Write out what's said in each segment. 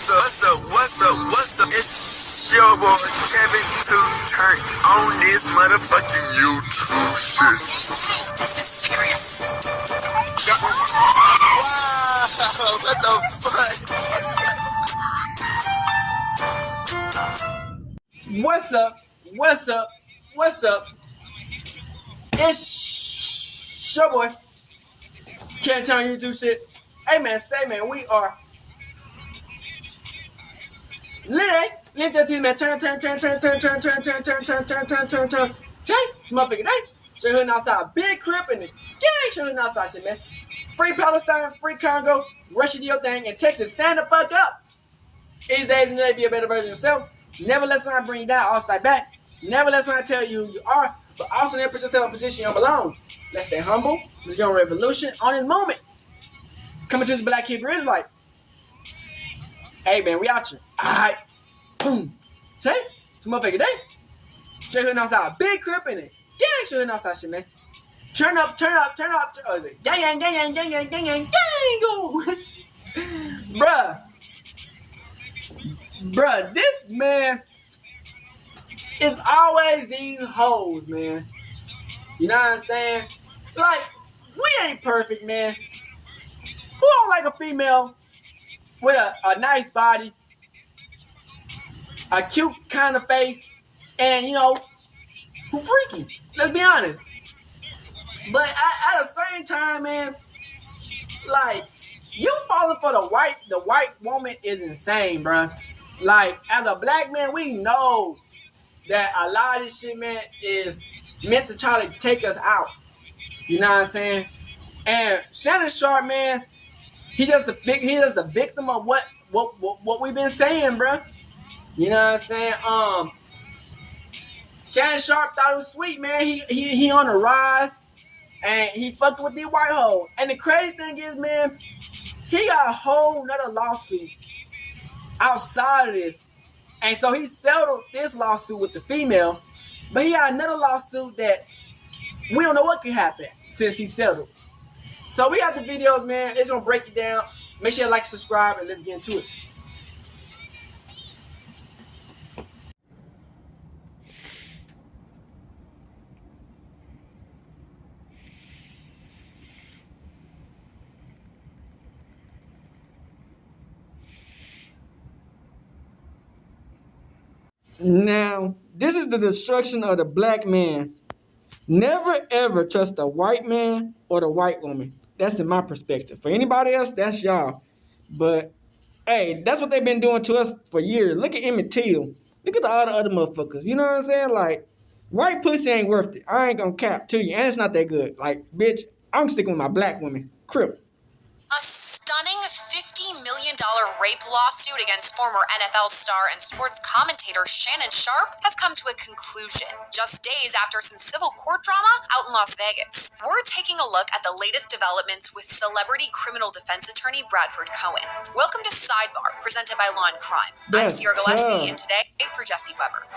What's up? It's your boy Kevin to turn on this motherfucking YouTube shit. This is serious. Wow, what the fuck? What's up? It's your boy Kevin to turn on YouTube shit. Hey man, we are lit to team man. Turn. Motherfucker, day. Straight hood outside. Big crip in the gang. Straight hood outside shit, man. Free Palestine, free Congo. Russia, do your thing. And Texas, stand the fuck up. These days, and be a better version of yourself. Never let someone bring you down. All stay back. Never let someone tell you who you are. But also never put yourself in a position you don't belong. Let's stay humble. Let's go on revolution on this moment. Coming to this Black Hebrew Israelite. Hey man, we out here. Alright. Boom. Say, some motherfucker day. Straight hood outside. Big crip in it. Gang straight hood outside shit, man. Turn up. Oh, is it? Gang. Bruh, this man is always these hoes, man. You know what I'm saying? Like, we ain't perfect, man. Who don't like a female with a nice body, a cute kind of face, and, you know, who freaky? Let's be honest. But at the same time, man, like, you falling for the white woman is insane, bro. Like, as a black man, we know that a lot of this shit, man, is meant to try to take us out. You know what I'm saying? And Shannon Sharpe, man, he's just the victim of what we've been saying, bro. You know what I'm saying? Shannon Sharpe thought it was sweet, man. He on the rise, and he fucked with the white hole. And the crazy thing is, man, he got a whole nother lawsuit outside of this. And so he settled this lawsuit with the female, but he got another lawsuit that we don't know what could happen since he settled. So we got the videos, man. It's gonna break it down. Make sure you like, subscribe, and let's get into it. Now, this is the destruction of the black man. Never ever trust a white man or the white woman. That's in my perspective. For anybody else, that's y'all. But, hey, that's what they've been doing to us for years. Look at Emmett Till. Look at all the other motherfuckers. You know what I'm saying? Like, white pussy ain't worth it. I ain't gonna cap to you. And it's not that good. Like, bitch, I'm sticking with my black woman. Crip. A stunning $50 million rape lawsuit against former NFL star and sports commentator Shannon Sharpe has come to a conclusion just days after some civil court drama out in Las Vegas. We're taking a look at the latest developments with celebrity criminal defense attorney Bradford Cohen. Welcome to Sidebar, presented by Law and Crime. I'm Sierra Gillespie, and today for Jesse Weber.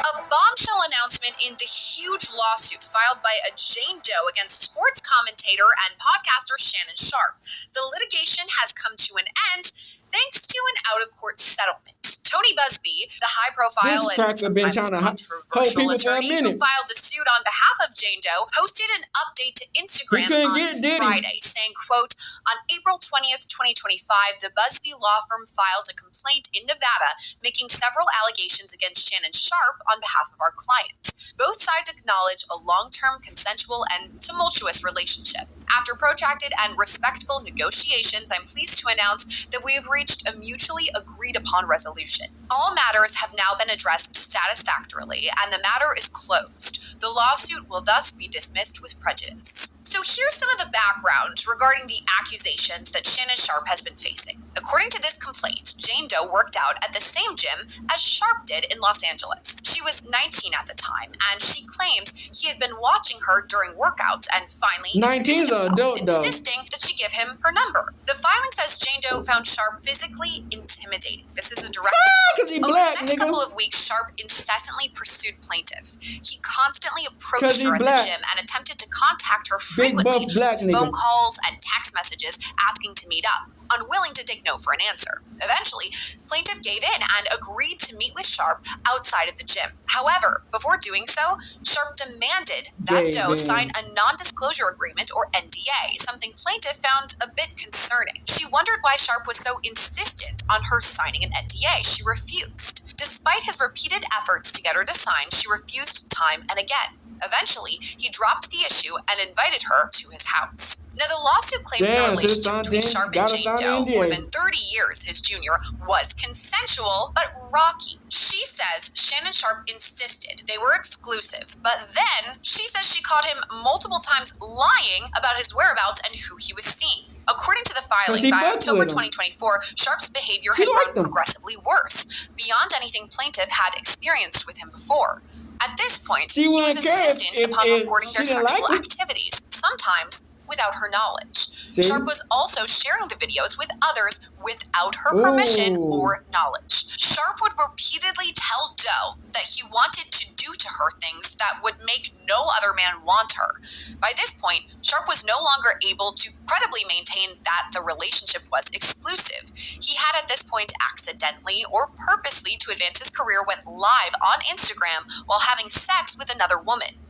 A bombshell announcement in the huge lawsuit filed by a Jane Doe against sports commentator and podcaster Shannon Sharpe. The litigation has come to an end thanks to an out-of-court settlement. Tony Busby, the high-profile and sometimes controversial attorney who filed the suit on behalf of Jane Doe, posted an update to Instagram on Friday, saying, quote, on April 20th, 2025, the Busby law firm filed a complaint in Nevada, making several allegations against Shannon Sharpe on behalf of our clients. Both sides acknowledge a long-term, consensual, and tumultuous relationship. After protracted and respectful negotiations, I'm pleased to announce that we have reached a mutually agreed-upon resolution. All matters have now been addressed satisfactorily, and the matter is closed. The lawsuit will thus be dismissed with prejudice. So here's some of the background regarding the accusations that Shannon Sharpe has been facing. According to this complaint, Jane Doe worked out at the same gym as Sharpe did in Los Angeles. She was 19 at the time, and she claims he had been watching her during workouts and finally introduced himself, insisting that she give him her number. The filing says Jane Doe found Sharpe physically intimidating. This is a direct quote. Over the next couple of weeks, Sharpe incessantly pursued plaintiff. He constantly approached her at the gym and attempted to contact her frequently with phone calls and text messages asking to meet up. unwilling to take no for an answer. Eventually, plaintiff gave in and agreed to meet with Sharpe outside of the gym. However, before doing so, Sharpe demanded that Doe sign a non-disclosure agreement, or NDA, something plaintiff found a bit concerning. She wondered why Sharpe was so insistent on her signing an NDA. She refused. Despite his repeated efforts to get her to sign, she refused time and again. Eventually, he dropped the issue and invited her to his house. Now, the lawsuit claims the relationship between Sharpe and Jane Doe, more than 30 years his junior, was consensual but rocky. She says Shannon Sharpe insisted they were exclusive, but then she says she caught him multiple times lying about his whereabouts and who he was seeing. According to the filing, by October 2024, Sharpe's behavior had grown progressively worse, beyond anything plaintiff had experienced with him before. At this point, he was insistent upon recording their sexual activities, sometimes without her knowledge. Sharpe was also sharing the videos with others without her permission or knowledge. Sharpe would repeatedly tell Doe that he wanted to do to her things that would make no other man want her. By this point, Sharpe was no longer able to credibly maintain that the relationship was exclusive. He had at this point accidentally or purposely, to advance his career, went live on Instagram while having sex with another woman.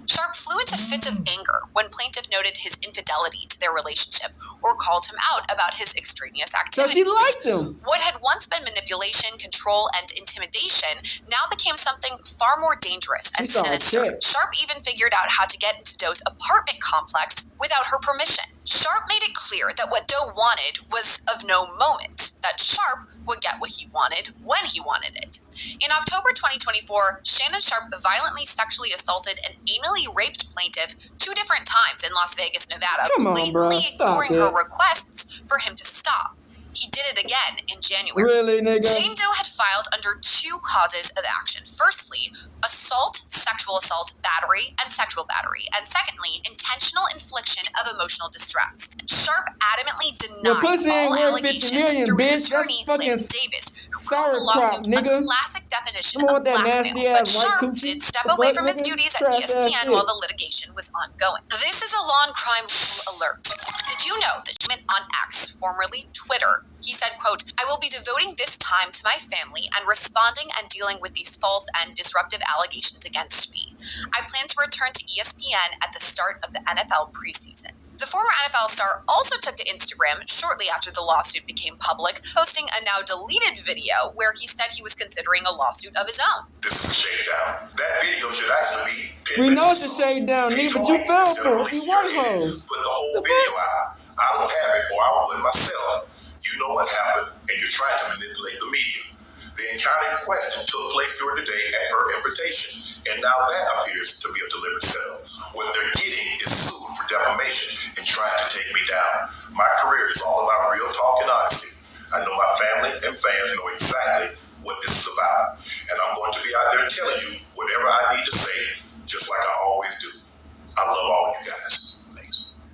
Sharpe flew into fits of anger when plaintiff noted his infidelity to their relationship or called him out about his extraneous activities. So she liked him. What had once been manipulation, control, and intimidation now became something far more dangerous and sinister. Sharpe even figured out how to get into Doe's apartment complex without her permission. Sharpe made it clear that what Doe wanted was of no moment, that Sharpe would get what he wanted when he wanted it. In October 2024, Shannon Sharpe violently sexually assaulted and anally raped plaintiff 2 different times in Las Vegas, Nevada, blatantly ignoring her requests for him to stop. He did it again in January. Really, nigga? Jane Doe had filed under 2 causes of action. Firstly, assault, sexual assault, battery, and sexual battery. And secondly, intentional infliction of emotional distress. Sharpe adamantly denied all allegations through his attorney, Lynn Davis, who called the lawsuit a classic definition of blackmail. But Sharpe did step away from his duties at ESPN while the litigation was ongoing. This is a law and crime alert. Did you know that on X, formerly Twitter, he said, quote, "I will be devoting this time to my family and responding and dealing with these false and disruptive allegations against me. I plan to return to ESPN at the start of the NFL preseason." The former NFL star also took to Instagram shortly after the lawsuit became public, posting a now deleted video where he said he was considering a lawsuit of his own. This is a shakedown. That video should actually be 10 We know minutes it's a shakedown, nigga, but you fell for it. You weren't home. Put the whole video out. I don't have it, or I will it myself. You know what happened, and you're trying to manipulate the media. The encounter in question took place during the day at her invitation, and now that appears to be a deliberate setup. What they're getting is sued for defamation and trying to take me down. My career is all about real talk and honesty. I know my family and fans know exactly what this is about, and I'm going to be out there telling you whatever I need to say, just like I always do. I love all you guys.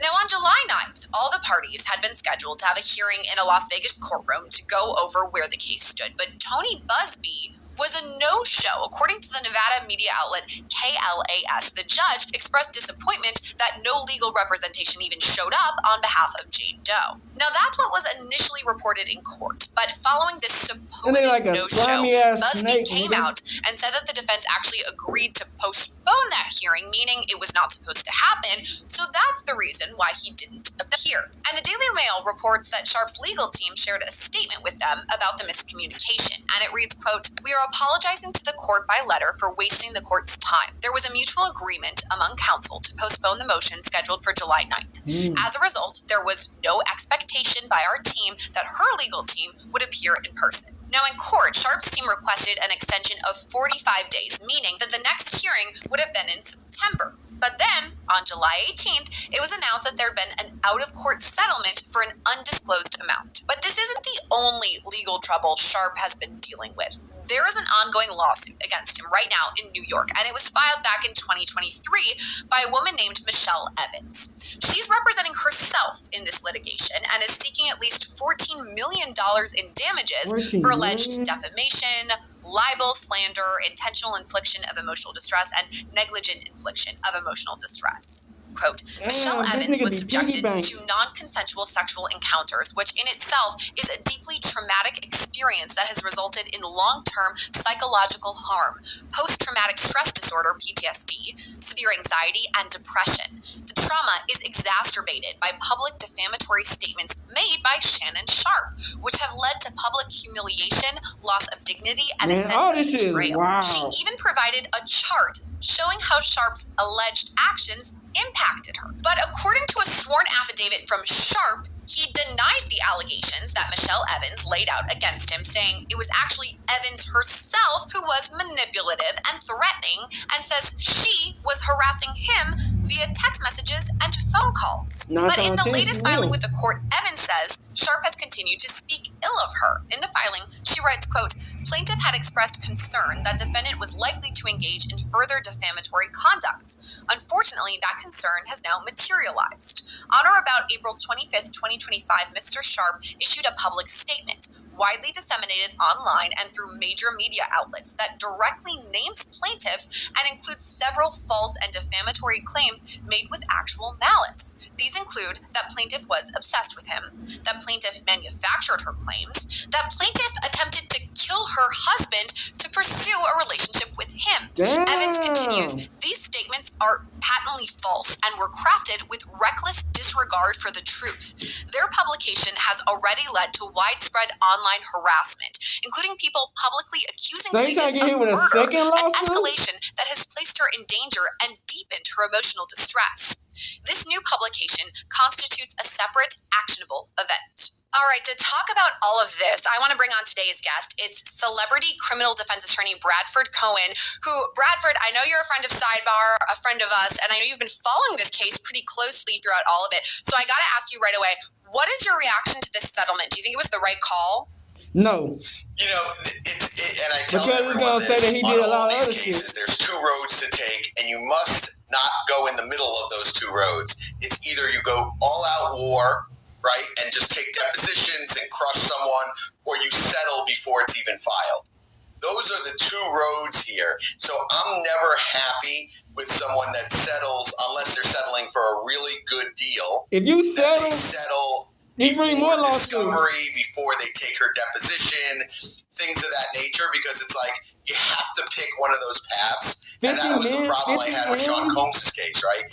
Now, on July 9th, all the parties had been scheduled to have a hearing in a Las Vegas courtroom to go over where the case stood, but Tony Busby was a no-show. According to the Nevada media outlet KLAS, the judge expressed disappointment that no legal representation even showed up on behalf of Jane Doe. Now, that's what was initially reported in court, but following this supposed no-show, Busby came out and said that the defense actually agreed to postpone that hearing, meaning it was not supposed to happen, so that's the reason why he didn't appear. And the Daily Mail reports that Sharpe's legal team shared a statement with them about the miscommunication, and it reads, quote, "We are apologizing to the court by letter for wasting the court's time. There was a mutual agreement among counsel to postpone the motion scheduled for July 9th. As a result, there was no expectation by our team that her legal team would appear in person." Now, in court, Sharpe's team requested an extension of 45 days, meaning that the next hearing would have been in September. But then, on July 18th, it was announced that there had been an out-of-court settlement for an undisclosed amount. But this isn't the only legal trouble Sharpe has been dealing with. There is an ongoing lawsuit against him right now in New York, and it was filed back in 2023 by a woman named Michelle Evans. She's representing herself in this litigation and is seeking at least $14 million in damages for alleged defamation, libel, slander, intentional infliction of emotional distress, and negligent infliction of emotional distress. Quote, Michelle Evans was subjected to non-consensual sexual encounters, which in itself is a deeply traumatic experience that has resulted in long-term psychological harm, post-traumatic stress disorder, PTSD, severe anxiety, and depression. The trauma is exacerbated by public defamatory statements made by Shannon Sharpe, which have led to public humiliation, loss of dignity, and a sense of betrayal. Wow. She even provided a chart showing how Sharpe's alleged actions impacted her. But according to a sworn affidavit from Sharpe, he denies the allegations that Michelle Evans laid out against him, saying it was actually Evans herself who was manipulative and threatening, and says she was harassing him via text messages and phone calls. But in the latest filing with the court, Evans says Sharpe has continued to speak ill of her. In the filing, she writes, quote, plaintiff had expressed concern that defendant was likely to engage in further defamatory conduct. Unfortunately, that concern has now materialized. On or about April 25th, 2025, Mr. Sharpe issued a public statement, widely disseminated online and through major media outlets, that directly names plaintiff and includes several false and defamatory claims made with actual malice. These include that plaintiff was obsessed with him, that plaintiff manufactured her claims, that plaintiff attempted to kill her husband to pursue a relationship with him. Damn. Evans continues, these statements are patently false and were crafted with reckless disregard for the truth. Their publication has already led to widespread online harassment, including people publicly accusing plaintiff of murder, an escalation that has placed her in danger and deepened her emotional distress. This new publication constitutes a separate, actionable event. All right, to talk about all of this, I want to bring on today's guest. It's celebrity criminal defense attorney Bradford Cohen, who, Bradford, I know you're a friend of Sidebar, a friend of us, and I know you've been following this case pretty closely throughout all of it. So I got to ask you right away, what is your reaction to this settlement? Do you think it was the right call? No. You know, and I tell because everyone say that he did a lot of other cases, there's two roads to take, and you must not go in the middle of those two roads. It's either you go all-out war, right, and just take depositions and crush someone, or you settle before it's even filed. Those are the two roads here. So I'm never happy with someone that settles unless they're settling for a really good deal. If you settle before discovery, before they take her deposition, things of that nature, because it's like you have to pick one of those paths. And that was the problem I had with Sean Combs' case, right?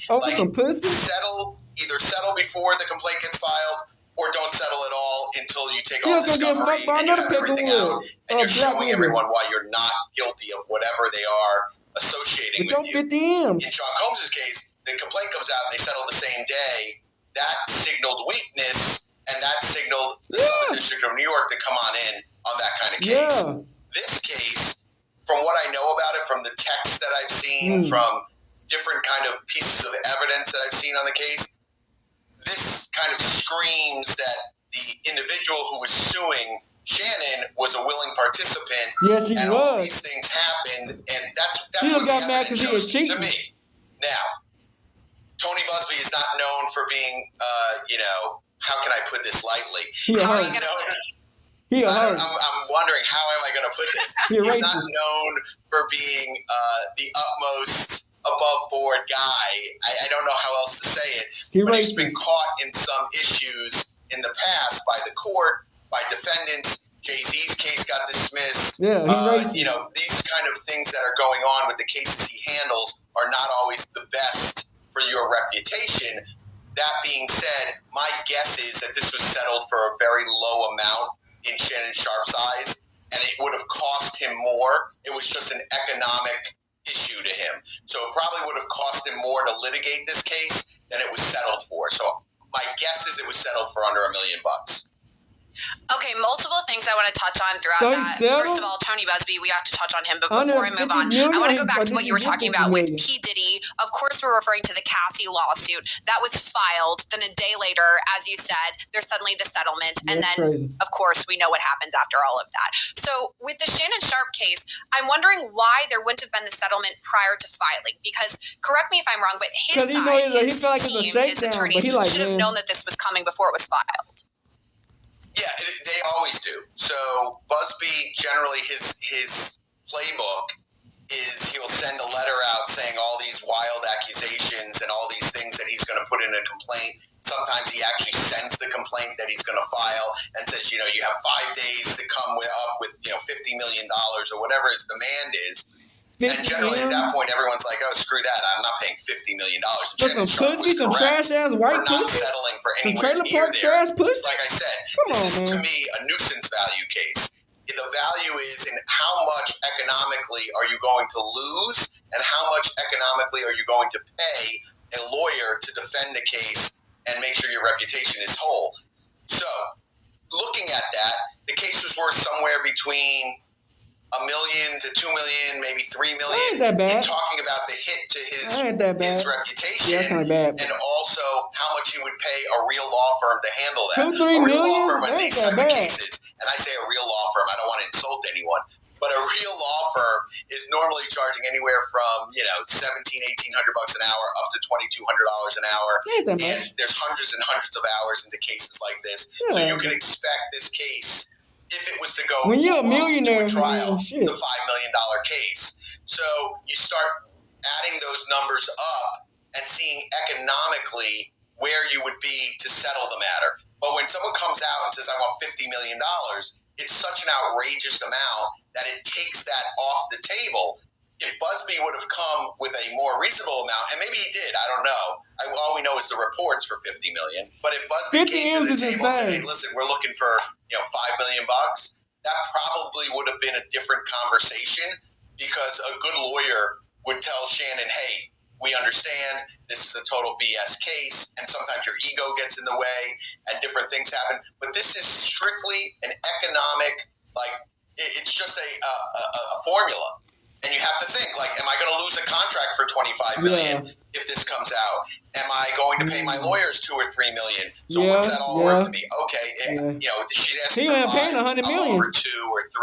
Either settle before the complaint gets filed, or don't settle at all until you take all discovery and you have everything out, and you're showing everyone why you're not guilty of whatever they are associating with you. In Sean Combs' case, the complaint comes out and they settle the same day. That signaled weakness, and that signaled the Southern District of New York to come on in on that kind of case. This case, from what I know about it, from the text that I've seen, from different kind of pieces of evidence that I've seen on the case, this kind of screams that the individual who was suing Shannon was a willing participant. Yes, he and was. All these things happened, and that's what the evidence shows to me. Now, Tony Busby is not known for being, how can I put this lightly? I'm wondering, how am I going to put this? He's not known for being the utmost above-board guy. I don't know how else to say it. But he's been caught in some issues in the past by the court, by defendants. Jay-Z's case got dismissed. These kind of things that are going on with the cases he handles are not always the best for your reputation. That being said, my guess is that this was settled for a very low amount in Shannon Sharpe's eyes, and it would have cost him more. It was just an economic issue to him. So it probably would have cost him more to litigate this case than it was settled for. So my guess is it was settled for under $1 million. Okay, multiple things I want to touch on throughout that. First of all, Tony Busby, we have to touch on him, but before I move on, I want to go back to what you were talking about with P. Diddy. Of course, we're referring to the Cassie lawsuit. That was filed. Then a day later, as you said, there's suddenly the settlement. And then, of course, we know what happens after all of that. So with the Shannon Sharpe case, I'm wondering why there wouldn't have been the settlement prior to filing. Because, correct me if I'm wrong, but his side, his team, his attorneys should have known that this was coming before it was filed. Yeah, they always do. So Busby, generally, his playbook is he'll send a letter out saying all these wild accusations and all these things that he's going to put in a complaint. Sometimes he actually sends the complaint that he's going to file and says, you have 5 days to come up with $50 million or whatever his demand is. And generally at that point, everyone's like, oh, screw that. I'm not paying $50 million. Some pussy, some trash-ass white pussy. We're not pussy. settling for Some anywhere trailer near park there. trash pussy. Like I said, this is to me a nuisance value case. The value is in how much economically are you going to lose and how much economically are you going to pay a lawyer to defend the case and make sure your reputation is whole. So, looking at that, the case was worth somewhere between $1 million to $2 million, maybe $3 million. Ain't that bad. In talking about the hit to his reputation, yeah, that's not bad. and also how much he would pay a real law firm to handle that. $2-3 million? A real law firm on these type of bad. cases, and I say a real law firm, I don't want to insult anyone, but a real law firm is normally charging anywhere from $1,700, $1,800 an hour up to $2,200 an hour, and there's hundreds and hundreds of hours into cases like this. Yeah. So you can expect this case, if it was to go when you're a millionaire, to a trial, it's a $5 million case. So you start adding those numbers up and seeing economically where you would be to settle the matter. But when someone comes out and says, I want $50 million, it's such an outrageous amount that it takes that off the table. If Busby would have come with a more reasonable amount, and maybe he did, I don't know. All we know is the reports for $50 million. But if Busby came to the table and said, hey, listen, we're looking for $5 million, that probably would have been a different conversation, because a good lawyer would tell Shannon, hey, we understand this is a total BS case, and sometimes your ego gets in the way and different things happen. But this is strictly an economic, it's just a formula. And you have to think, am I going to lose a contract for $25 million if this comes out? Am I going to pay my lawyers $2 or $3 million? So what's that all worth to me? Okay, she's asking for $5 million. I'll offer $2 or $3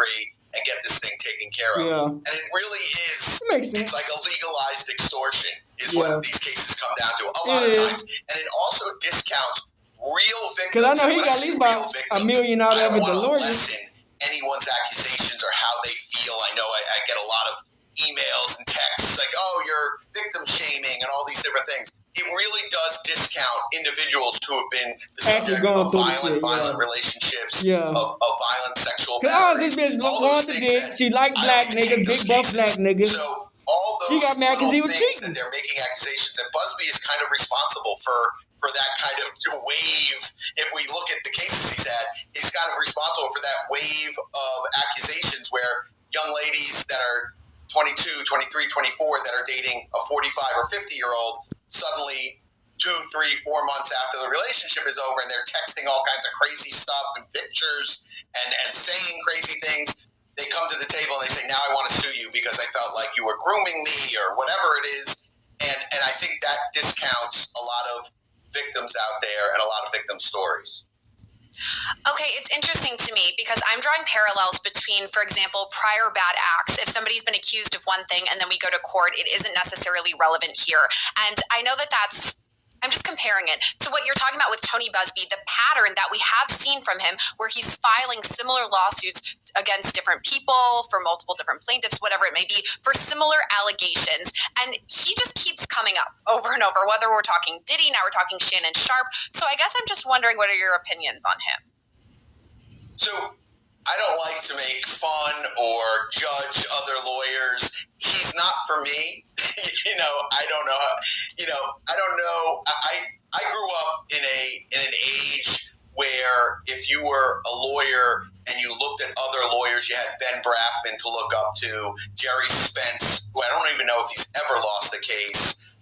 and get this thing taken care of. Yeah. And it really is. It's like a legalized extortion is what these cases come down to a lot of times. And it also discounts real victims. Because I know he got at least about $1 million out of it. The lawyers. Lessen anyone's accusations or how they feel. I know I get a lot of emails and texts like, oh, you're victim shaming and all these different things. It really does discount individuals who have been the subject of violent relationships, of violent sexual batteries. This bitch looked to dick. She like black niggas, big buff black niggas. So all those she got mad because he was cheating. That they're making accusations, and Busby is kind of responsible for that kind of wave. If we look at the cases he's had, he's kind of responsible for that wave of accusations where young ladies that are 22, 23, 24 that are dating a 45 or 50-year-old suddenly 2, 3, 4 months after the relationship is over and they're texting all kinds of crazy stuff and pictures and saying crazy things. They come to the table and they say, now I want to sue you because I felt like you were grooming me or whatever it is. And I think that discounts a lot of victims out there and a lot of victim stories. Okay, it's interesting to me because I'm drawing parallels between, for example, prior bad acts. If somebody's been accused of one thing and then we go to court, it isn't necessarily relevant here. And I know I'm just comparing it to what you're talking about with Tony Busby, the pattern that we have seen from him where he's filing similar lawsuits against different people for multiple different plaintiffs, whatever it may be, for similar allegations. And he just keeps coming up over and over, whether we're talking Diddy, now we're talking Shannon Sharpe. So I guess I'm just wondering, what are your opinions on him? So I don't like to make fun or judge other lawyers. He's not for me. I don't know. I don't know. I grew up in an age where if you were a lawyer and you looked at other lawyers, you had Ben Brafman to look up to, Jerry Spence, who I don't even know if he's ever lost a case.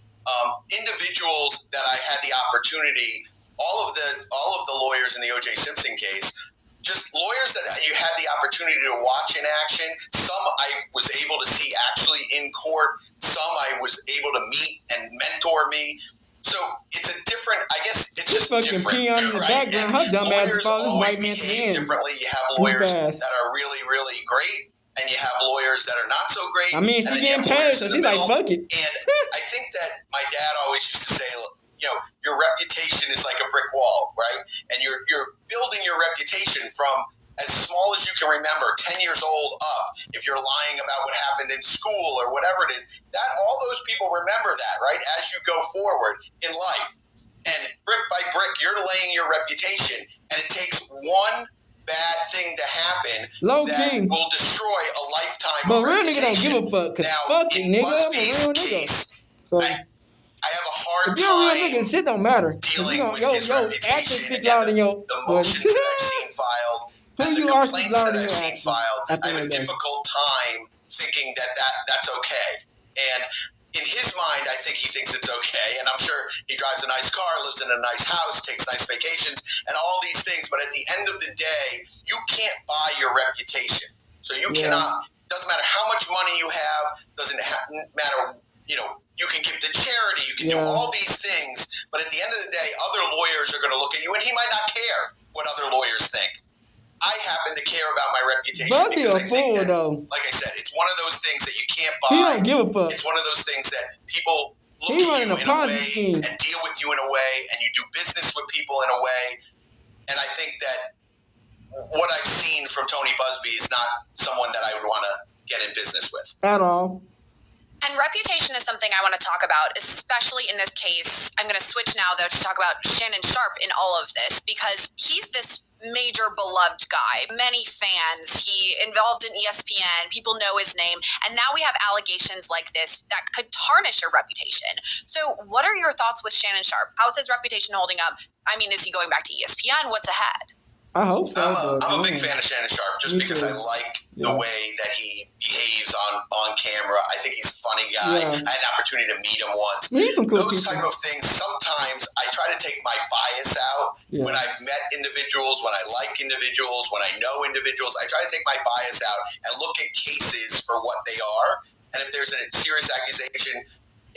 Individuals that I had the opportunity, all of the lawyers in the O.J. Simpson case, just lawyers that you had the opportunity to watch in action. Some I was able to see actually in court. Some I was able to meet and mentor me. So it's a different, I guess it's just different. Pee on the background, her dumb ass father's white man behave differently. You have lawyers that are really, really great, and you have lawyers that are not so great. I mean, she's getting paid, so she's like, fuck it. And I think that my dad always used to say, your reputation is like a brick wall, right? And you're building your reputation from as small as you can remember, 10 years old up, if you're lying about what happened in school or whatever it is, that all those people remember that, right, as you go forward in life. And brick by brick, you're laying your reputation, and it takes one bad thing to happen will destroy a lifetime but of real reputation. Nigga don't give a fuck, cause now, fuck it, in nigga, Busby's I'm a real case, so, I have a hard if you're a real nigga, time shit don't matter. dealing with his reputation and the but motions that I've seen filed and the complaints that I've seen filed. I have a difficult time thinking that's okay. And in his mind, I think he thinks it's okay. And I'm sure he drives a nice car, lives in a nice house, takes nice vacations, and all these things. But at the end of the day, you can't buy your reputation. So you cannot, doesn't matter how much money you have, doesn't matter, you can give to charity, you can do all these things. But at the end of the day, other lawyers are going to look at you, and he might not care what other lawyers think. I happen to care about my reputation because I think that, like I said, it's one of those things that you can't buy. He don't give a fuck. It's one of those things that people look at you in a way and deal with you in a way, and you do business with people in a way. And I think that what I've seen from Tony Busby is not someone that I would want to get in business with. At all. And reputation is something I want to talk about, especially in this case. I'm going to switch now, though, to talk about Shannon Sharpe in all of this, because he's this major beloved guy. Many fans. He involved in ESPN. People know his name. And now we have allegations like this that could tarnish your reputation. So what are your thoughts with Shannon Sharpe? How's his reputation holding up? I mean, is he going back to ESPN? What's ahead? I hope so. I'm a big fan of Shannon Sharpe just because I like the way that he behaves on camera. I think he's a funny guy. I had an opportunity to meet him once. Those type of things, sometimes I try to take my bias out. When I've met individuals, when I like individuals, when I know individuals, I try to take my bias out and look at cases for what they are. And if there's a serious accusation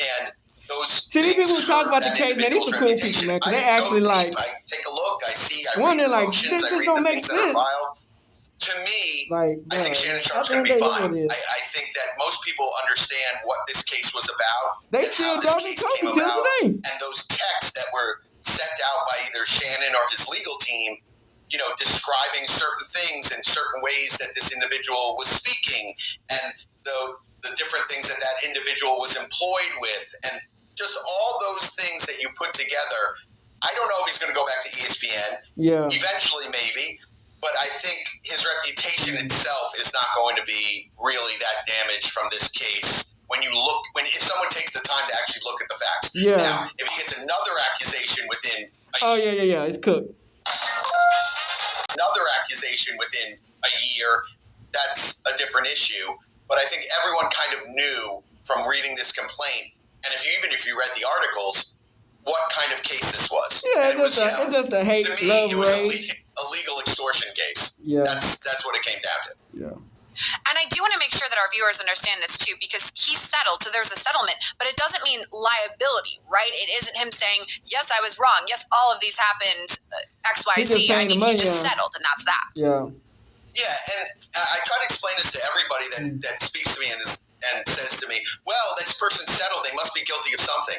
and those these people talk about the case, man. These are cool people, man. They actually I take a look, I read the motions, I read the things that are filed. To me, I think Shannon Sharpe's going to be fine. I think that most people understand what this case was about and how this case came about, and those texts that were sent out by either Shannon or his legal team, describing certain things and certain ways that this individual was speaking, and the different things that individual was employed with, and just all those things that you put together. I don't know if he's going to go back to ESPN. Eventually, maybe. But I think his reputation itself is not going to be really that damaged from this case. If someone takes the time to actually look at the facts. Now, if he gets another accusation within it's cooked. Another accusation within a year, that's a different issue. But I think everyone kind of knew from reading this complaint, and even if you read the articles, what kind of case this was. It's just a hate, to me, love, it was race. a legal extortion case. That's what it came down to. And I do want to make sure that our viewers understand this too, because he's settled, so there's a settlement, but it doesn't mean liability, right? It isn't him saying, yes, I was wrong. Yes, all of these happened, X, Y, Z. I mean, he just settled, and that's that. Yeah, and I try to explain this to everybody that speaks to me and says to me, well, this person settled, they must be guilty of something.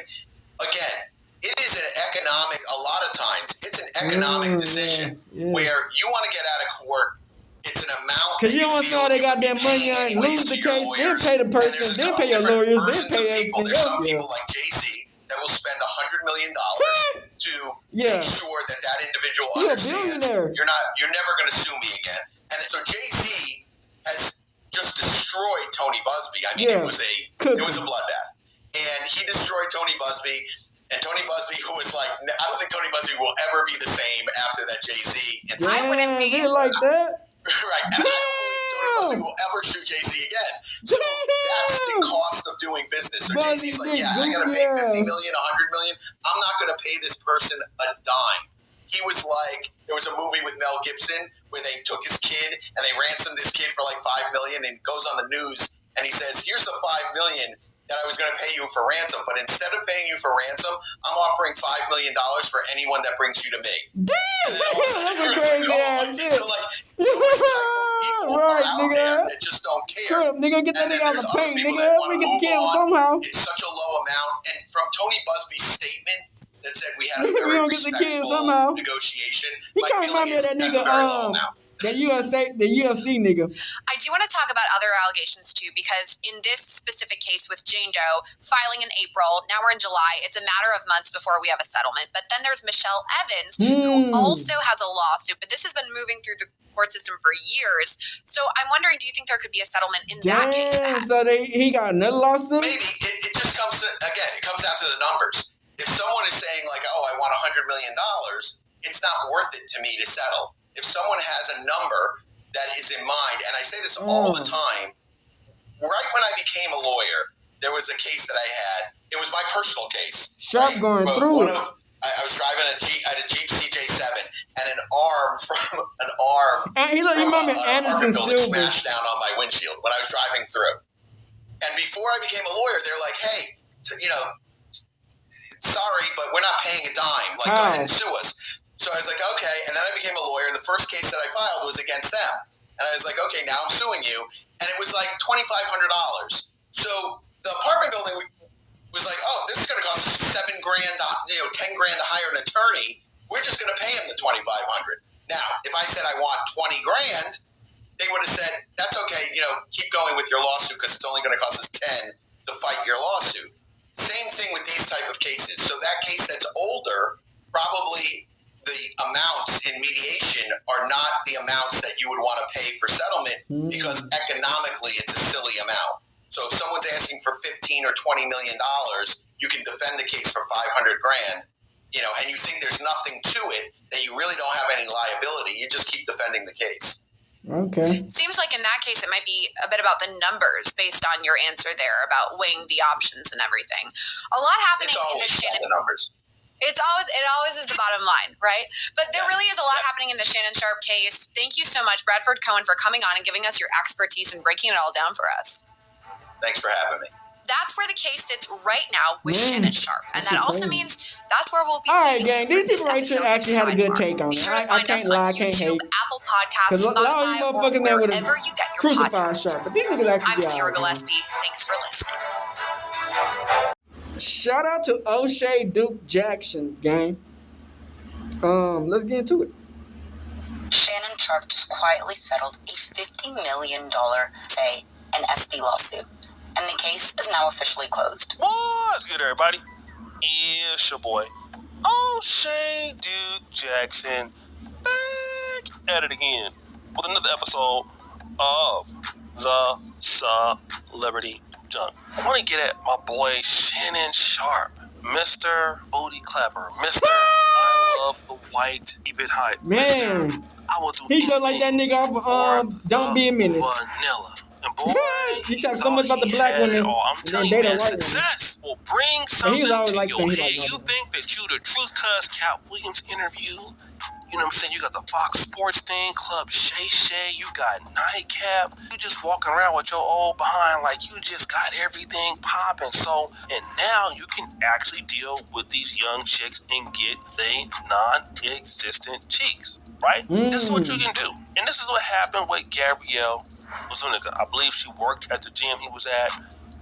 Again, it is a lot of times, it's an economic decision where you want to get out of court. It's an amount because you don't know they got that money on, lose the case, then pay the person, then pay your lawyers, then pay everything else. There's some people like Jay-Z that will spend $100 million to make sure that individual understands you're never going to sue me again. And so Jay-Z has just destroyed Tony Busby. I mean, it was a bloodbath, and he destroyed Tony Busby. And Tony Busby, who was like, I don't think Tony Busby will ever be the same after that Jay-Z incident. I wouldn't be like that. Right. And I don't believe Tony Busby will ever sue Jay-Z again. So that's the cost of doing business. So Jay-Z's like, I got to pay $50 million, $100 million. I'm not going to pay this person a dime. He was like, there was a movie with Mel Gibson where they took his kid and they ransomed his kid for like $5 million, and goes on the news and he says, here's the $5 million that I was going to pay you for ransom, but instead of paying you for ransom, I'm offering $5 million for anyone that brings you to me. Damn, that's crazy ass shit. So like, those type of people are out there that just don't care. Nigga, get that nigga out of the paint, nigga. We get the kid somehow. It's such a low amount, and from Tony Busby's statement that said we had a very respectful negotiation, he can't remind me of that nigga. The UFC nigga. I do want to talk about other allegations too, because in this specific case with Jane Doe filing in April, now we're in July, it's a matter of months before we have a settlement. But then there's Michelle Evans, who also has a lawsuit, but this has been moving through the court system for years. So I'm wondering, do you think there could be a settlement in that case? So he got another lawsuit? Maybe. It just comes to, again, it comes down to the numbers. If someone is saying like, oh, I want $100 million, it's not worth it to me to settle. If someone has a number that is in mind, and I say this all the time, right when I became a lawyer, there was a case that I had. It was my personal case. Sharpe going through it. I was driving a Jeep CJ7, and an arm from apartment building smashed down on my windshield when I was driving through. And before I became a lawyer, they're like, hey, sorry, but we're not paying a dime. Like, go ahead and sue us. So I was like, okay. And then I became a lawyer, and the first case that I filed was against them. And I was like, okay, now I'm suing you. And it was like $2,500. So the apartment building was like, oh, this is going to cost us $7,000, $10,000 to hire an attorney. We're just going to pay him the $2,500. Now, if I said I want $20,000, they would have said, that's okay, keep going with your lawsuit because it's only going to cost us $10,000 to fight your lawsuit. Same thing with these type of cases. So that case that's older, probably the amounts in mediation are not the amounts that you would want to pay for settlement because economically it's a silly amount. So if someone's asking for $15 or $20 million, you can defend the case for $500,000, and you think there's nothing to it, that you really don't have any liability. You just keep defending the case. Okay. Seems like in that case it might be a bit about the numbers based on your answer there about weighing the options and everything. A lot happening in the Shannon. The numbers. It always is the bottom line, right? But there really is a lot happening in the Shannon Sharpe case. Thank you so much, Bradford Cohen, for coming on and giving us your expertise and breaking it all down for us. Thanks for having me. That's where the case sits right now with Shannon Sharpe. And that also means that's where we'll be. All right, gang. These people right here actually had a good take on it. I can't lie, I can't hate. Apple Podcasts, Spotify, or wherever you get your podcasts. But these niggas actually I'm Sierra Gillespie. Thanks for listening. Shout out to O'Shea Duke Jackson, gang. Let's get into it. Shannon Sharpe just quietly settled a $50 million an SB lawsuit, and the case is now officially closed. What's good, everybody? It's your boy, O'Shea Duke Jackson, back at it again with another episode of The Celebrity Junk. I want to get at my boy Shannon Sharpe, Mr. Booty Clapper, Mr. I love the white, keep it hype, Man, Mr. I will do he just like that nigga off Don't Be a Menace. Vanilla. And boy, he talks so much about the black women. I'm telling you, man, success will bring something to your head. You think that you the truth, cuz Cat Williams interview, you know what I'm saying? You got the Fox Sports thing, Club Shay Shay, you got Nightcap. You just walking around with your old behind like you just got everything popping. So, and now you can actually deal with these young chicks and get they non-existent cheeks, right? This is what you can do. And this is what happened with Gabrielle Zuniga. I believe she worked at the gym he was at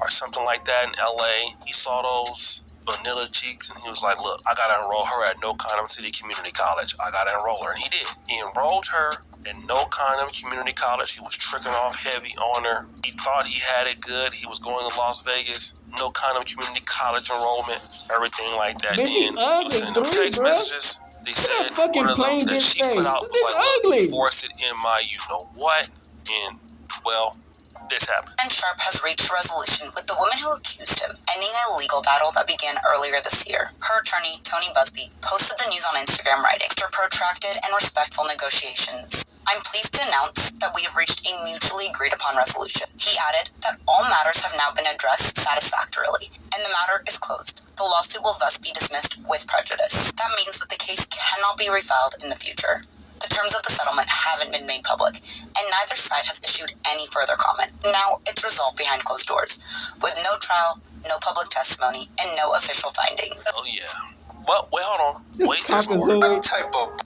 or something like that in LA. He saw those vanilla cheeks and he was like, look, I gotta enroll her at No Condom City Community College. I gotta enroll her. And he did. He enrolled her at No Condom Community College. He was tricking off heavy on her. He thought he had it good. He was going to Las Vegas. No Condom Community College enrollment, everything like that. And he was sending them text messages. They said one of them that she put out was like, force it in my you know what. And well, this happened. And Sharpe has reached a resolution with the woman who accused him, ending a legal battle that began earlier this year. Her attorney, Tony Busby, posted the news on Instagram writing, after protracted and respectful negotiations, I'm pleased to announce that we have reached a mutually agreed upon resolution. He added that all matters have now been addressed satisfactorily, and the matter is closed. The lawsuit will thus be dismissed with prejudice. That means that the case cannot be refiled in the future. The terms of the settlement haven't been made public, and neither side has issued any further comment. Now it's resolved behind closed doors, with no trial, no public testimony, and no official findings. Oh yeah. Well, wait, hold on. Wait, there's more. What type of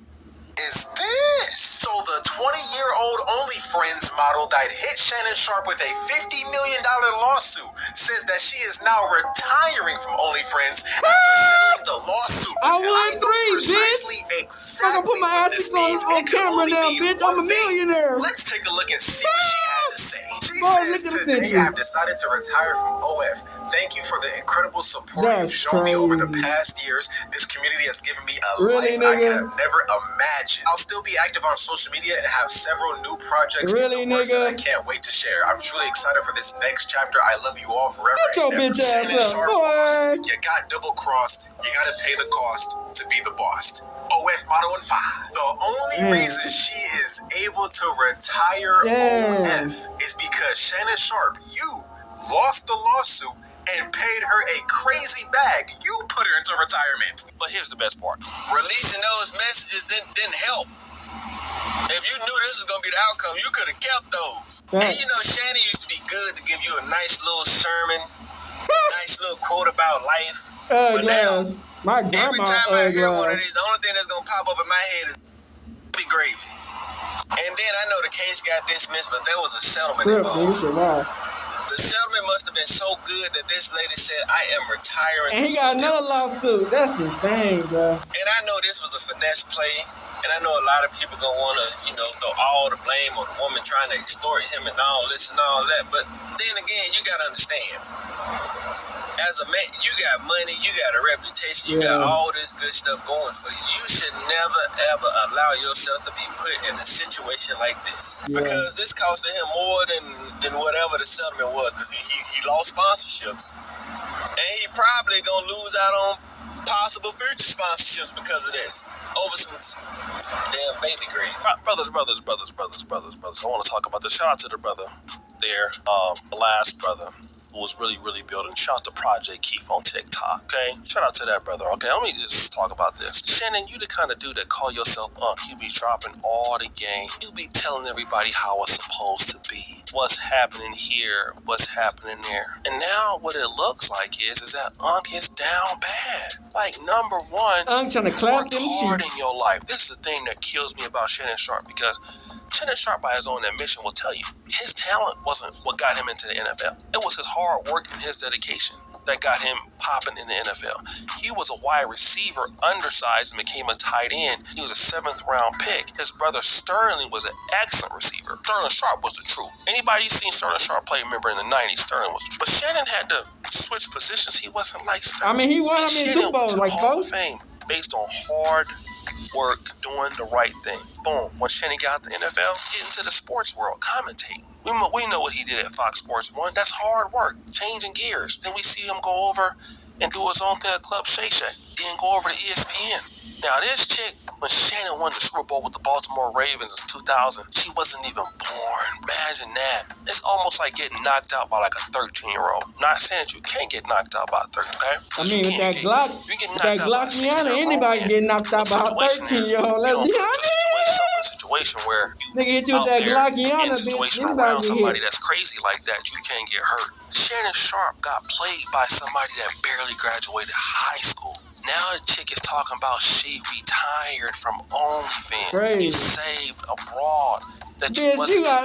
is this? So the 20-year-old old OnlyFriends model that hit Shannon Sharpe with a $50 million lawsuit says that she is now retiring from OnlyFriends after settling the lawsuit. I won 3, bitch. Exactly I'm gonna put my what ass this means. on camera now, bitch. I'm a millionaire. Let's take a look and see what she had to say. She Boy, says, today I've decided to retire from OF. Thank you for the incredible support you've shown me over the past years. This community has given me a life I could have never imagined. I'll still be active on social media and have several new projects in the works that I can't wait to share. I'm truly excited for this next chapter. I love you all forever. Get your bitch ass up, boy. You got double-crossed. You gotta pay the cost to be the boss. OF Motto and 5. The only reason she is able to retire OF is because Shannon Sharpe, you lost the lawsuit and paid her a crazy bag. You put her into retirement. But here's the best part. Releasing those messages didn't help. If you knew this was going to be the outcome, you could have kept those. And you know, Shannon used to be good to give you a nice little sermon, nice little quote about life. But now, every time I hear one of these, the only thing that's going to pop up in my head is big gravy. And then I know the case got dismissed, but there was a settlement involved. The settlement must have been so good that this lady said, I am retiring. And he got another lawsuit. That's insane, bro. And I know this was a finesse play. And I know a lot of people going to want to, you know, throw all the blame on the woman trying to extort him and all this and all that. But then again, you got to understand. As a man, you got money, you got a reputation, you got all this good stuff going for you. You should never, ever allow yourself to be put in a situation like this. Because this costed him more than whatever the settlement was. Because he lost sponsorships. And he probably going to lose out on possible future sponsorships because of this. Over some damn baby green. Brothers. I want to talk about this. Shout out to the brother there, the last brother who was really building. Shout out to Project Keith on TikTok. Okay, shout out to that brother. Okay, let me just talk about this. Shannon, you the kind of dude that call yourself Unc. You be dropping all the game. You be telling everybody how it's supposed to be. What's happening here? What's happening there? And now what it looks like is that Unc is down bad. Like, number one, Unc trying to clap them hard in your life. This is the thing that kills me about Shannon Sharpe, because Shannon Sharpe, by his own admission, will tell you his talent wasn't what got him into the NFL. It was his hard work and his dedication that got him popping in the NFL. He was a wide receiver, undersized, and became a tight end. He was a 7th round pick. His brother Sterling was an excellent receiver. Sterling Sharpe was the truth. Anybody seen Sterling Sharpe play, remember in the 90s, Sterling was the truth. But Shannon had to switch positions. He wasn't like Sterling. I mean, he won Super Bowl, like Hall of both. Fame based on hard work, doing the right thing. Boom. When Shannon got the NFL, get into the sports world, commentate. We know what he did at Fox Sports 1. That's hard work, changing gears. Then we see him go over and do his own thing at Club Shay Shay. Then go over to ESPN. Now, this chick, when Shannon won the Super Bowl with the Baltimore Ravens in 2000, she wasn't even born. Imagine that. It's almost like getting knocked out by like a 13-year-old. Not saying that you can't get knocked out by a 13, okay? I mean, with that Glock, anybody get knocked out by a 13-year-old. Let's be honest. Situation where nigga hit you with that Glockiana, in a situation around somebody that's crazy like that, you can't get hurt. Shannon Sharpe got played by somebody that barely graduated high school. Now the chick is talking about she retired from OnlyFans. You saved abroad. That bitch,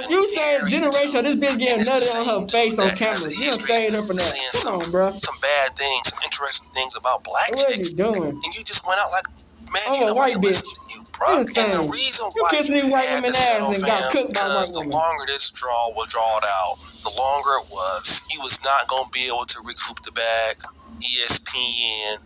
you saved generation. This bitch getting nutted on her face on camera. You done saved her from that. Come on, bro. Some bad things, some interesting things about black chicks. What are you doing? And you just went out like, man, I'm a white bitch. And the reason why you kissing these white women ass and got cooked by white women. The women. longer this draw was drawn out, the longer it was. He was not going to be able to recoup the bag. ESPN,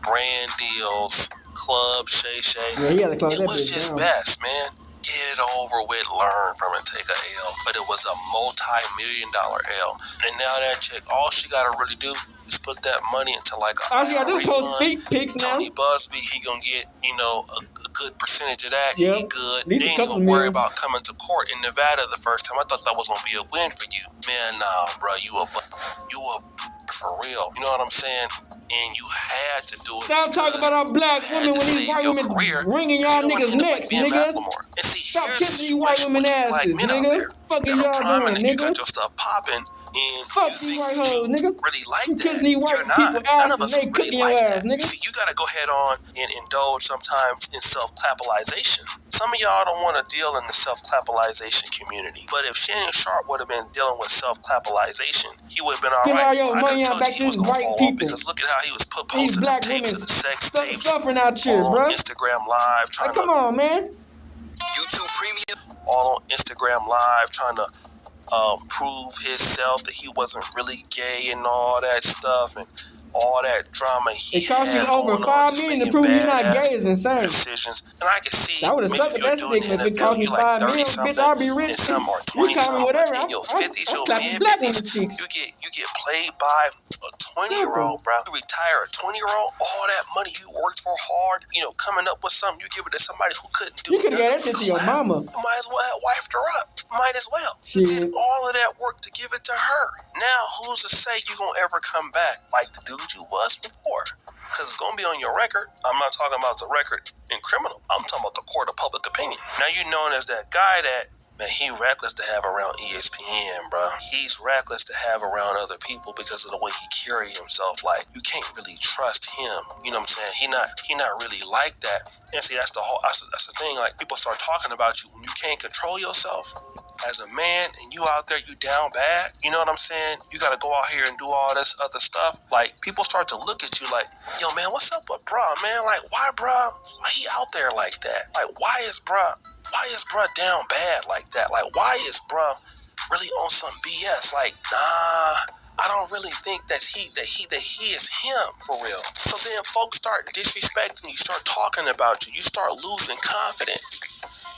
brand deals, Club Shay Shay. Yeah, he had to close that bitch down. It was just best, man. Get it over with, learn from it, take a L. But it was a multi-million-dollar L. And now that chick, all she got to really do is put that money into like a all she got to do is post feet pics now. Tony Busby, he going to get, a good percentage of that. Yep. He good. They ain't even worry about coming to court in Nevada the first time. I thought that was going to be a win for you. Man, nah, bro, you a for real. You know what I'm saying? And you had to do it. Stop talking about our black women when these white women ringing y'all niggas' necks, nigga. And see, Stop kissing you white women asses, nigga. Fuck is y'all doing, nigga? You got your stuff popping, and fuck these white hoes, nigga. Really like you that? Kissing these white people None of asses, us they really cooking like your ass, that. nigga. See, you gotta go head on and indulge sometimes in self-clapalization. Some of y'all don't want to deal in the self-clapalization community, but if Shannon Sharpe would have been dealing with self-clapalization, he would have been all Get right. all your money out back to these white people. Because look at how he was these posting black the tapes women of the sex tapes suffering out here, bro. Instagram Live, trying come on, man. YouTube Premium, all on Instagram Live, trying to prove himself that he wasn't really gay and all that stuff and all that drama he it cost you over $5 million to prove he's not gay is insane. Decisions. And I can see I would have stuck with that stick if it cost me $5 million, bitch. I'll be rich. You call me whatever. I'm clapping black women cheeks. You get played by a 20-year-old, bro. You retire a 20-year-old, all that money you worked for hard, coming up with something, you give it to somebody who couldn't do it. You could have got that shit to your mama. You might as well have wifed her up. Might as well. You did all of that work to give it to her. Now, who's to say you gonna ever come back like the dude you was before? Because it's gonna be on your record. I'm not talking about the record in criminal. I'm talking about the court of public opinion. Now you known as that guy that, man, he reckless to have around ESPN, bro. He's reckless to have around other people because of the way he carry himself. Like, you can't really trust him. You know what I'm saying? He not really like that. And see, that's the thing. Like, people start talking about you when you can't control yourself as a man and you out there, you down bad. You know what I'm saying? You got to go out here and do all this other stuff. Like, people start to look at you like, yo, man, what's up with bruh, man? Like, why bruh? Why he out there like that? Like, why is bruh down bad like that? Like, why is bruh really on some BS? Like, nah, I don't really think that he is him for real. So then folks start disrespecting you, start talking about you, you start losing confidence.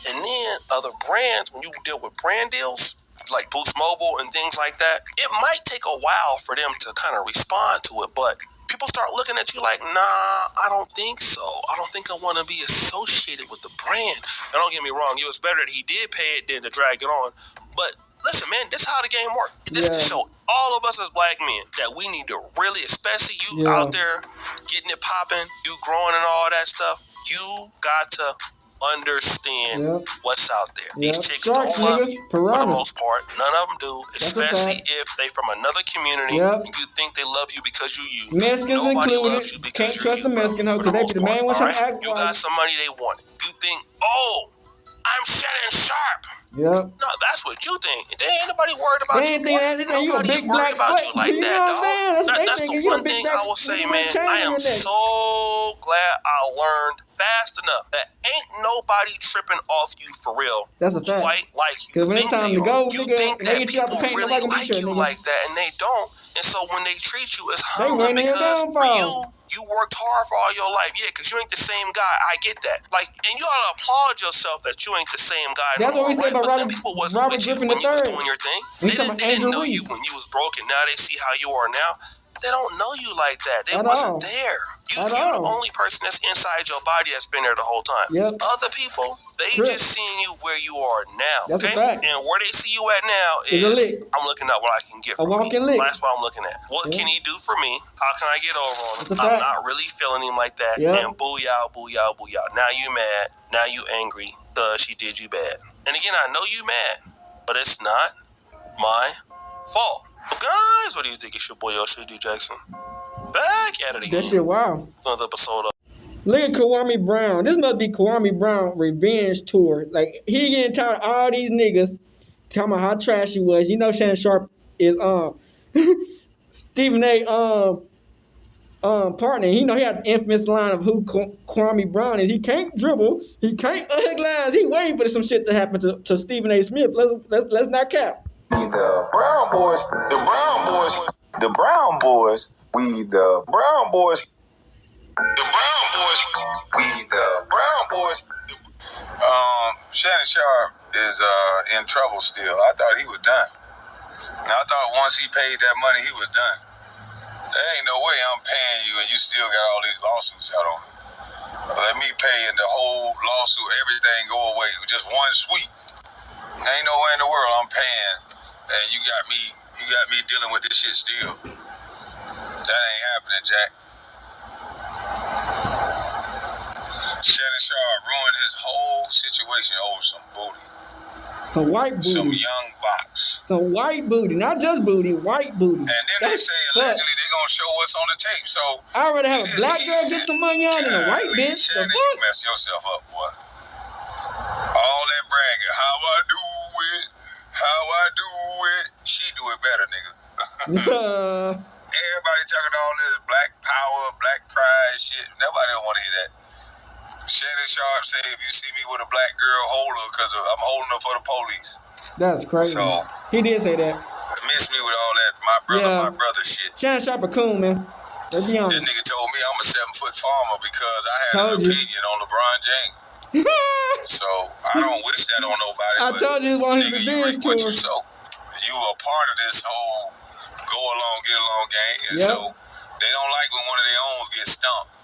And then other brands, when you deal with brand deals, like Boost Mobile and things like that, it might take a while for them to kind of respond to it, but people start looking at you like, nah, I don't think so. I don't think I want to be associated with the brand. Now, don't get me wrong, it was better that he did pay it than to drag it on. But listen, man, this is how the game works. This to show all of us as black men that we need to really, especially you out there getting it popping, you growing and all that stuff, you got to understand what's out there. These chicks don't love you for the most part. None of them do, especially if they from another community and you think they love you because you. Mexicans Nobody included. loves you because Can't trust the Mexican hoe because they be the main ones trying to act. You got some money they want. You think, oh, I'm Shannon Sharpe. Yep. No, that's what you think. There ain't nobody worried about you. You a big black slut. Like you that, know what I'm saying? That's the one thing I will say, man. I am so glad I learned fast enough that ain't nobody tripping off you for real. That's a fact. Quite like you. Because when it's time to go, you nigga, think that people paint, really like you like that, and they don't. And so when they treat you as humbling because for you worked hard for all your life. Yeah, because you ain't the same guy. I get that. Like, and you ought to applaud yourself that you ain't the same guy. That's what we said about Robert Griffin III. When you was doing your thing. They didn't know you when you was broken. Now they see how you are now. They don't know you like that. They wasn't there. You're the only person that's inside your body that's been there the whole time. Yep. Other people, they just seeing you where you are now. That's a fact. And where they see you at now is I'm looking at what I can get from me. That's what I'm looking at. What can he do for me? How can I get over on him? I'm not really feeling him like that. And booyah, booyah, booyah. Now you mad. Now you angry because she did you bad. And again, I know you mad, but it's not my fault. Guys, what do you think? It's your boy D Jackson. Back at it again. That shit, wow. Another episode of. Look at Kwame Brown. This must be Kwame Brown revenge tour. Like, he getting tired of all these niggas talking about how trash he was. You know Shannon Sharpe is Stephen A. partner. You know he had the infamous line of who Kwame Brown is. He can't dribble. He can't glass. He waiting for some shit to happen to Stephen A. Smith. Let's not cap. The Brown boys, we the Brown boys. Shannon Sharpe is in trouble still. I thought he was done. And I thought once he paid that money, he was done. There ain't no way I'm paying you and you still got all these lawsuits out on me. Let me pay and the whole lawsuit, everything go away. Just one sweep. There ain't no way in the world I'm paying. And you got me dealing with this shit still. That ain't happening, Jack. Shannon Sharpe ruined his whole situation over some booty. Some white booty. Some young box. Some white booty. Not just booty, white booty. And then they say allegedly they're going to show what's on the tape. So I'd rather have a black girl get some money on than a white bitch. Shannon, you mess yourself up, boy. All that bragging. How I do it. How I do it. She do it better, nigga. Everybody talking all this black power, black pride shit. Nobody don't want to hear that. Shannon Sharpe said, if you see me with a black girl, hold her because I'm holding her for the police. That's crazy. So, he did say that. Miss me with all that my brother shit. Shannon Sharpe a coon, man. Let's be honest. This nigga told me I'm a 7-foot farmer because I had an opinion on LeBron James. So I don't wish that on nobody. I told you on his revenge tour. So you a part of this whole go along, get along gang, and so they don't like when one of their own gets stumped.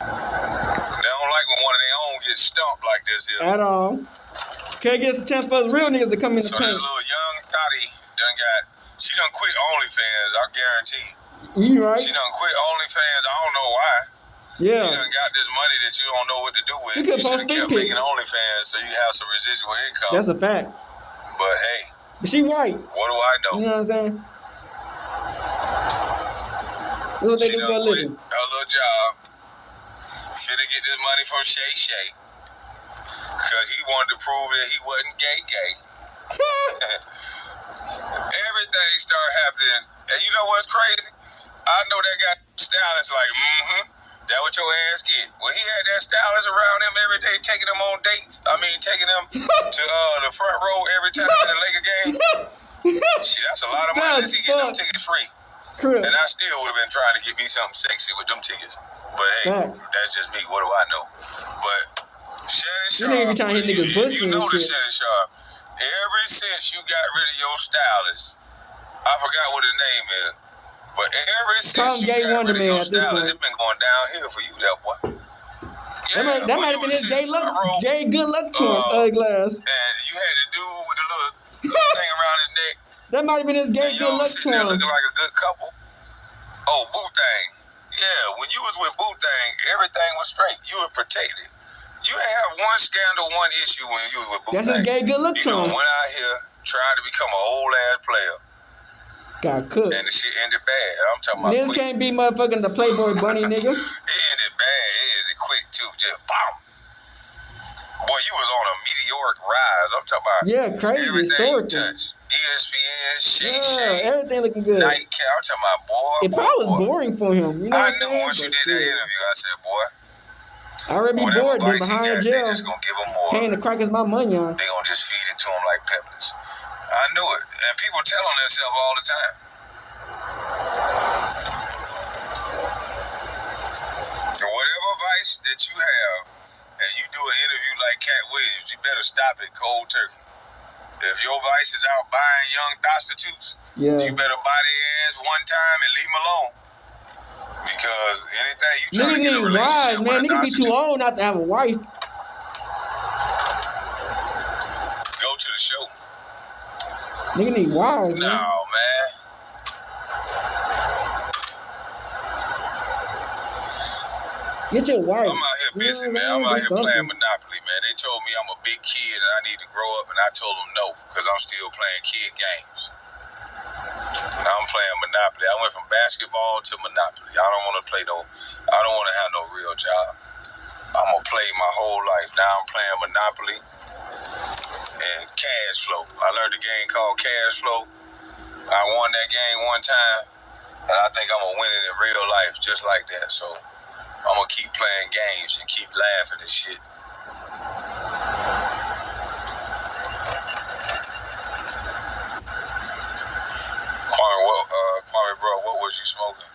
They don't like when one of their own gets stumped like this here. At all. Can't get a chance for the real niggas to come in the paint. So this little young thotty she done quit OnlyFans, I guarantee. You right. She done quit OnlyFans, I don't know why. Yeah. You done got this money that you don't know what to do with. She could you should have kept making OnlyFans so you have some residual income. That's a fact. But hey. But she white. What do I know? You know what I'm saying? That's what they do for a living. Her little job. Finna get this money from Shay Shay. Cause he wanted to prove that he wasn't gay. Everything started happening. And you know what's crazy? I know that guy stylist like, that what your ass get. Well, he had that stylist around him every day, taking him on dates. I mean, taking him to the front row every time at the Laker game. Shit, that's a lot of money. He get them tickets free. Correct. And I still would have been trying to get me something sexy with them tickets. But hey, that's just me. What do I know? But Shannon Sharpe, you know the Shannon Sharpe. Ever since you got rid of your stylist, I forgot what his name is, but ever since you got rid of your stylist, it's been going downhill for you, that boy. Yeah, that might have been his gay good luck charm, glass. And you had to do with the little thing around his neck. That might have been his gay good luck charm. There looking like a good couple. Oh, Boo Thang. Yeah, when you was with Boo Thang, everything was straight. You were protected. You ain't have one scandal, one issue when you was with Boo Thang. That's his gay good luck charm. You went out here, tried to become an old ass player. Got cooked. And the shit ended bad. I'm talking about niggas can't be motherfucking the Playboy Bunny, nigga. It ended bad. It ended quick, too. Just bomb. Boy, you was on a meteoric rise. I'm talking about crazy. Everything you touched. ESPN, Shay, everything looking good. Nightcap. I'm talking about, boy. It probably was boring for him. You know I knew once you did that interview, I said, boy. I already be bored, been behind jail. They just gonna give him more. Paying the crackers my money on. They gonna just feed it to him like peppers. I knew it. And people tell on themselves all the time. Whatever vice that you have, and you do an interview like Cat Williams, you better stop it cold turkey. If your vice is out buying young prostitutes, you better buy their ass one time and leave them alone. Because anything you try to get a relationship with a nigga be too old not to have a wife. Go to the show. Nigga need wives, man. No, man. Get your wife. I'm out here busy, man. I'm out here playing Monopoly, man. They told me I'm a big kid and I need to grow up, and I told them no, because I'm still playing kid games. Now I'm playing Monopoly. I went from basketball to Monopoly. I don't want to play I don't want to have no real job. I'm going to play my whole life. Now I'm playing Monopoly and Cash Flow. I learned a game called Cash Flow. I won that game one time, and I think I'm going to win it in real life just like that. So I'm going to keep playing games and keep laughing and shit. Kwame, bro, what was you smoking?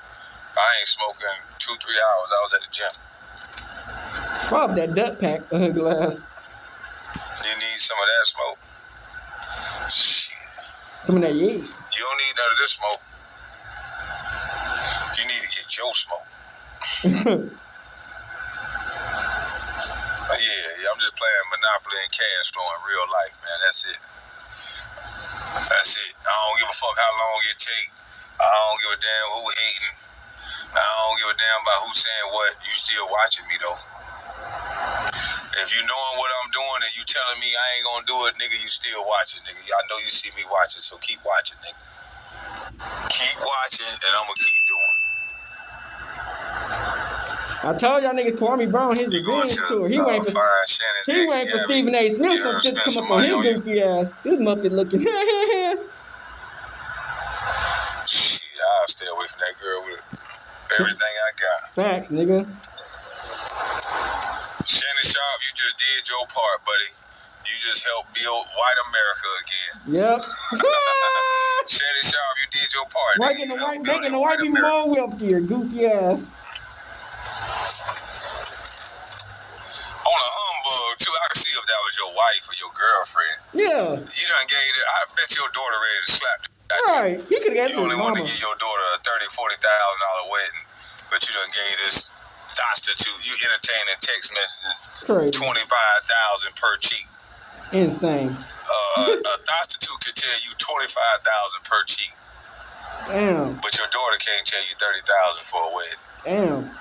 I ain't smoking 2-3 hours. I was at the gym. Probably that duck pack glass. You need some of that smoke. Shit. Some of that yeast. You don't need none of this smoke. You need to get your smoke. Yeah, I'm just playing Monopoly and Cash Flow in real life, man. That's it. I don't give a fuck how long it take. I don't give a damn who hating. I don't give a damn about who saying what. You still watching me though. If you knowing what I'm doing and you telling me I ain't gonna do it, nigga, you still watching, nigga. I know you see me watching, so keep watching, nigga. Keep watching, and I'm gonna keep doing. I told y'all niggas Kwame Brown his revenge tour. He waiting for Stephen A. Smith some shit to come up on his goofy ass. This Muppet looking ass. Shit, I'll stay away from that girl with everything I got. Facts, nigga. Shannon Sharpe, you just did your part, buddy. You just helped build white America again. Yep. Shannon Sharpe, you did your part. Making the white people more wealthier, goofy ass. On a humbug, too. I could see if that was your wife or your girlfriend. Yeah. You done gave it. I bet your daughter ready to slap that. Right. He could have got You only want to give your daughter a $30,000-$40,000 wedding, but you done gave this prostitute, you entertaining text messages, crazy. 25,000 per cheek. Insane. A prostitute can tell you 25,000 per cheek. Damn. But your daughter can't tell you 30,000 for a wedding. Damn.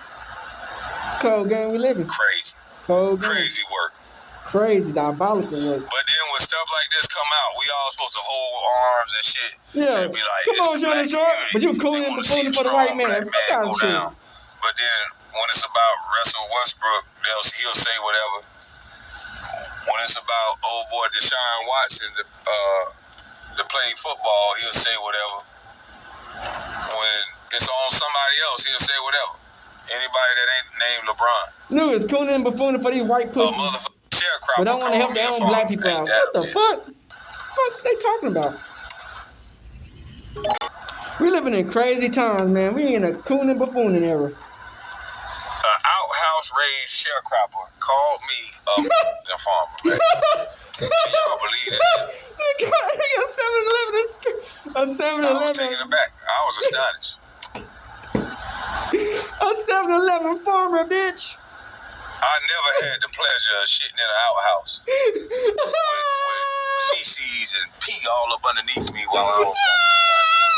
It's a cold game we live in. Crazy. Cold game. Crazy work. Crazy, diabolical work. But then when stuff like this come out, we all supposed to hold arms and shit. Yeah. And be like, come on, Shannon Sharpe. But you cooling and befooning for the white man. Fuck out of shit. But then when it's about Russell Westbrook, he'll say whatever. When it's about old boy Deshaun Watson that played football, he'll say whatever. When it's on somebody else, he'll say whatever. Anybody that ain't named LeBron. No, it's cooling and befooning for these white pussies. Motherfucker sharecropper. But don't want to help their own black people out. What the fuck? What are they talking about? We living in crazy times, man. We in a cooling and beffooning era. Outhouse raised sharecropper called me a farmer, man. Can y'all believe that? A 7-Eleven. I was taking it back. I was astonished. A 7-Eleven farmer, bitch. I never had the pleasure of shitting in an outhouse with feces and pee all up underneath me while I was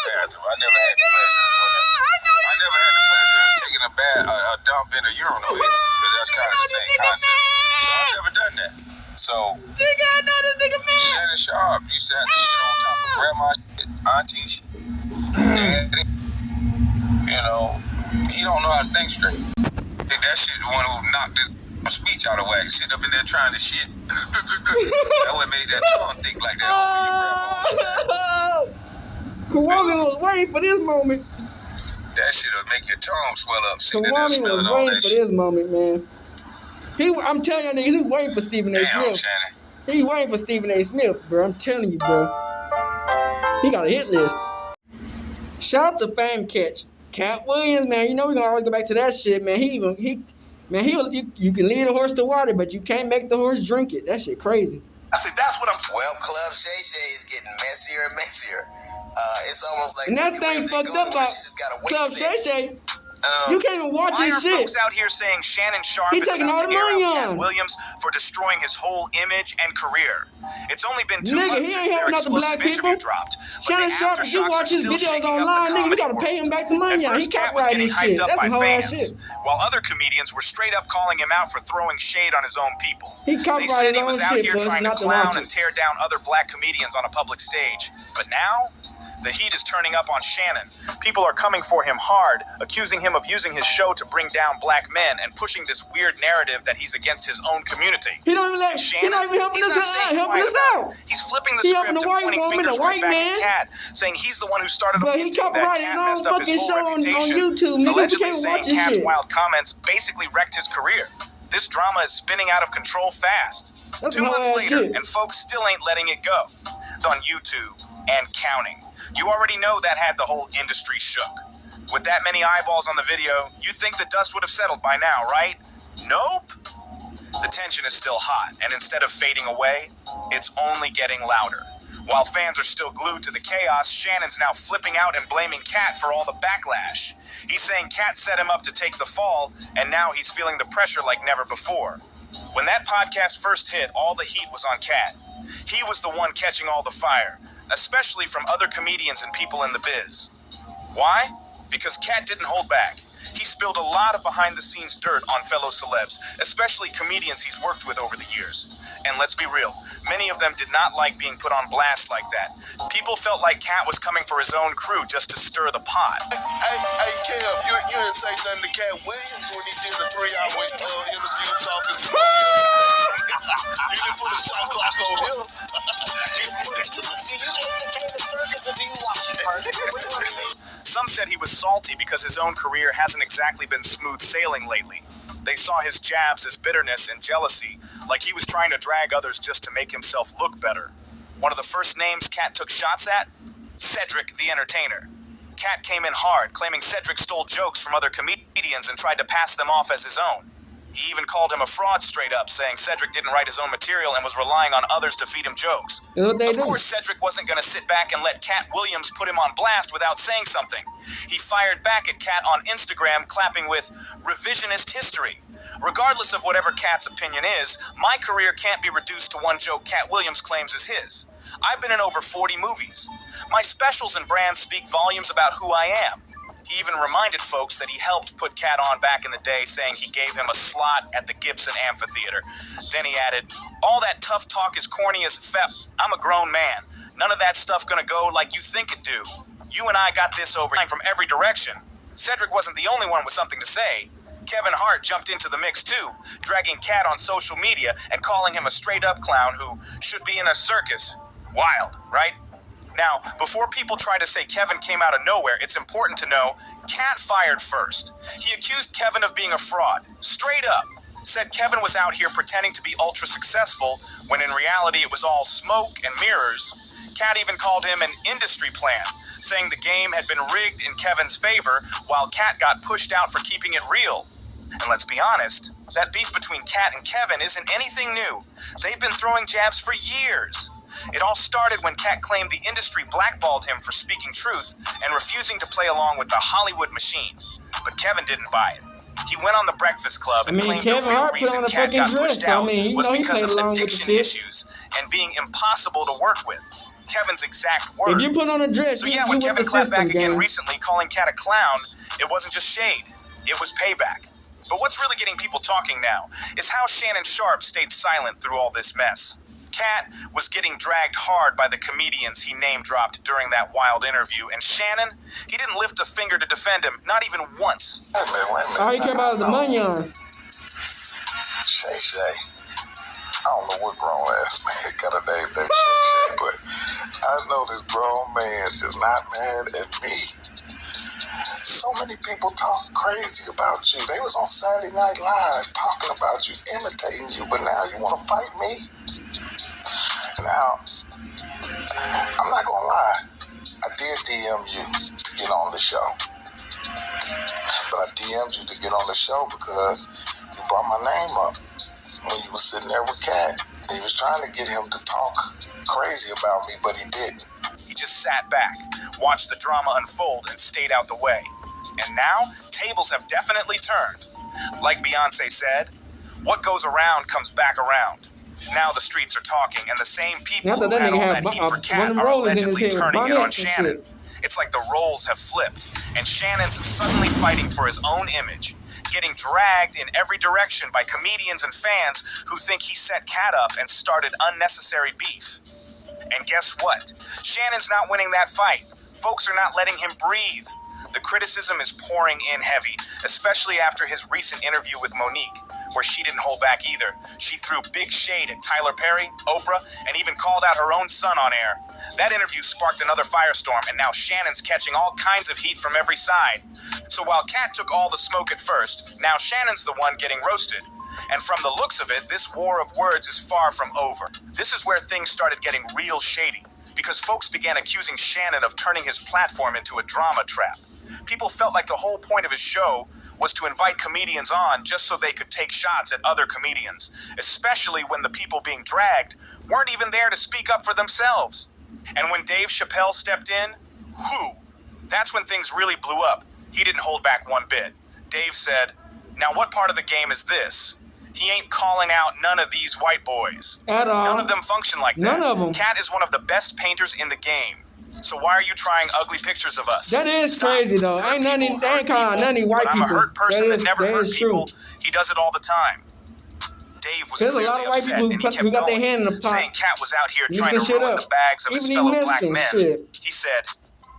bathroom. I never had the pleasure of doing that. I never had the pleasure of taking a dump in a urinal because that's kind of the same concept. So I've never done that. So Shannon Sharpe used to have to shit on top of grandma's shit, auntie's shit, daddy. You know, he don't know how to think straight. I think that shit the one who knocked his speech out of whack. Sitting up in there trying to shit. That what made that tongue thick like that. Kwame was waiting for this moment. That shit'll make your tongue swell up. Kwame was waiting for this moment, man. I'm telling you niggas, he's waiting for Stephen A. Smith. Shannon. He's waiting for Stephen A. Smith, bro. I'm telling you, bro. He got a hit list. Shout out to Fame Catch. Cat Williams, man. You know we're gonna always go back to that shit, man. You can lead a horse to water, but you can't make the horse drink it. That shit crazy. I said, that's what I'm. Well, Club Shay Shay is getting messier and messier. It's almost like and that thing fucked up about Club Shay Shay. You can't even watch his shit. Why are folks out here saying Shannon Sharpe is about to air out Cat Williams for destroying his whole image and career? It's only been 2 months since their exclusive interview dropped. Shannon Sharpe, if you watch his videos online, nigga, you gotta pay him back the money out. He copyrighted his shit. That's some whole ass shit. While other comedians were straight up calling him out for throwing shade on his own people. They said he was out here trying to clown and tear down other black comedians on a public stage. But now, the heat is turning up on Shannon. People are coming for him hard, accusing him of using his show to bring down black men and pushing this weird narrative that he's against his own community. He don't even let Shannon, he's not even helping us out. He's flipping the script and pointing fingers right back at Cat, saying he's the one who started a hinting that Cat messed up his whole reputation, on YouTube, nigga. allegedly saying Cat's wild comments basically wrecked his career. This drama is spinning out of control fast. 2 months later, and folks still ain't letting it go. On YouTube and counting. You already know that had the whole industry shook. With that many eyeballs on the video, you'd think the dust would have settled by now, right? Nope. The tension is still hot, and instead of fading away, it's only getting louder. While fans are still glued to the chaos, Shannon's now flipping out and blaming Cat for all the backlash. He's saying Cat set him up to take the fall, and now he's feeling the pressure like never before. When that podcast first hit, all the heat was on Cat. He was the one catching all the fire. especially from other comedians and people in the biz. Why? Because Cat didn't hold back. He spilled a lot of behind-the-scenes dirt on fellow celebs, especially comedians he's worked with over the years. And let's be real, many of them did not like being put on blast like that. People felt like Cat was coming for his own crew just to stir the pot. Hey, Kev, you didn't say nothing to Cat Williams when he did a 3-hour interview talking slow. You didn't put a shot clock on him. Some said he was salty because his own career hasn't exactly been smooth sailing lately. They saw his jabs as bitterness and jealousy, like he was trying to drag others just to make himself look better. One of the first names Cat took shots at? Cedric the Entertainer. Cat came in hard, claiming Cedric stole jokes from other comedians and tried to pass them off as his own. He even called him a fraud straight up, saying Cedric didn't write his own material and was relying on others to feed him jokes. Of course, Cedric wasn't going to sit back and let Cat Williams put him on blast without saying something. He fired back at Cat on Instagram, clapping with revisionist history. Regardless of whatever Cat's opinion is, my career can't be reduced to one joke Cat Williams claims is his. I've been in over 40 movies. My specials and brands speak volumes about who I am. He even reminded folks that he helped put Cat on back in the day, saying he gave him a slot at the Gibson Amphitheater. Then he added, all that tough talk is corny as fep. I'm a grown man. None of that stuff gonna go like you think it do. You and I got this over from every direction. Cedric wasn't the only one with something to say. Kevin Hart jumped into the mix too, dragging Cat on social media and calling him a straight-up clown who should be in a circus. Wild, right? Now, before people try to say Kevin came out of nowhere, it's important to know Cat fired first. He accused Kevin of being a fraud, straight up. Said Kevin was out here pretending to be ultra successful, when in reality it was all smoke and mirrors. Cat even called him an industry plan, saying the game had been rigged in Kevin's favor, while Cat got pushed out for keeping it real. And let's be honest, that beef between Cat and Kevin isn't anything new. They've been throwing jabs for years. It all started when Cat claimed the industry blackballed him for speaking truth and refusing to play along with the Hollywood machine. But Kevin didn't buy it. He went on The Breakfast Club and claimed the real reason Cat got pushed out was because of addiction issues and being impossible to work with. Kevin's exact words. If you put on a dress, so yeah, when Kevin clapped back again recently, calling Cat a clown, it wasn't just shade. It was payback. But what's really getting people talking now is how Shannon Sharpe stayed silent through all this mess. Cat was getting dragged hard by the comedians he name-dropped during that wild interview, and Shannon, he didn't lift a finger to defend him, not even once. Wait a minute. All he care about is the money on. Shay. I don't know what grown-ass man got a name named Shay, but I know this grown man is not mad at me. So many people talk crazy about you. They was on Saturday Night Live talking about you, imitating you, but now you want to fight me? Now, I'm not gonna lie, I did DM you to get on the show. But I DM'd you to get on the show because you brought my name up when you were sitting there with Cat. He was trying to get him to talk crazy about me, but he didn't. He just sat back, watched the drama unfold, and stayed out the way. And now, tables have definitely turned. Like Beyonce said, what goes around comes back around. Now the streets are talking, and the same people who had all that heat for Cat are allegedly turning it on Shannon. It's like the roles have flipped, and Shannon's suddenly fighting for his own image, getting dragged in every direction by comedians and fans who think he set Cat up and started unnecessary beef. And guess what? Shannon's not winning that fight. Folks are not letting him breathe. The criticism is pouring in heavy, especially after his recent interview with Monique, where she didn't hold back either. She threw big shade at Tyler Perry, Oprah, and even called out her own son on air. That interview sparked another firestorm, and now Shannon's catching all kinds of heat from every side. So while Cat took all the smoke at first, now Shannon's the one getting roasted. And from the looks of it, this war of words is far from over. This is where things started getting real shady, because folks began accusing Shannon of turning his platform into a drama trap. People felt like the whole point of his show was to invite comedians on just so they could take shots at other comedians, especially when the people being dragged weren't even there to speak up for themselves. And when Dave Chappelle stepped in, that's when things really blew up. He didn't hold back one bit. Dave said, "Now what part of the game is this?" He ain't calling out none of these white boys. At all. None of them function like that. None of them. Cat is one of the best painters in the game. So why are you trying ugly pictures of us? That is crazy, though. Ain't none of white people. I'm a hurt person that never hurt true. people. He does it all the time. Dave was There's a lot of white people who got their hand in the pot. Saying Cat was out here trying to ruin the bags of his fellow black men. He said,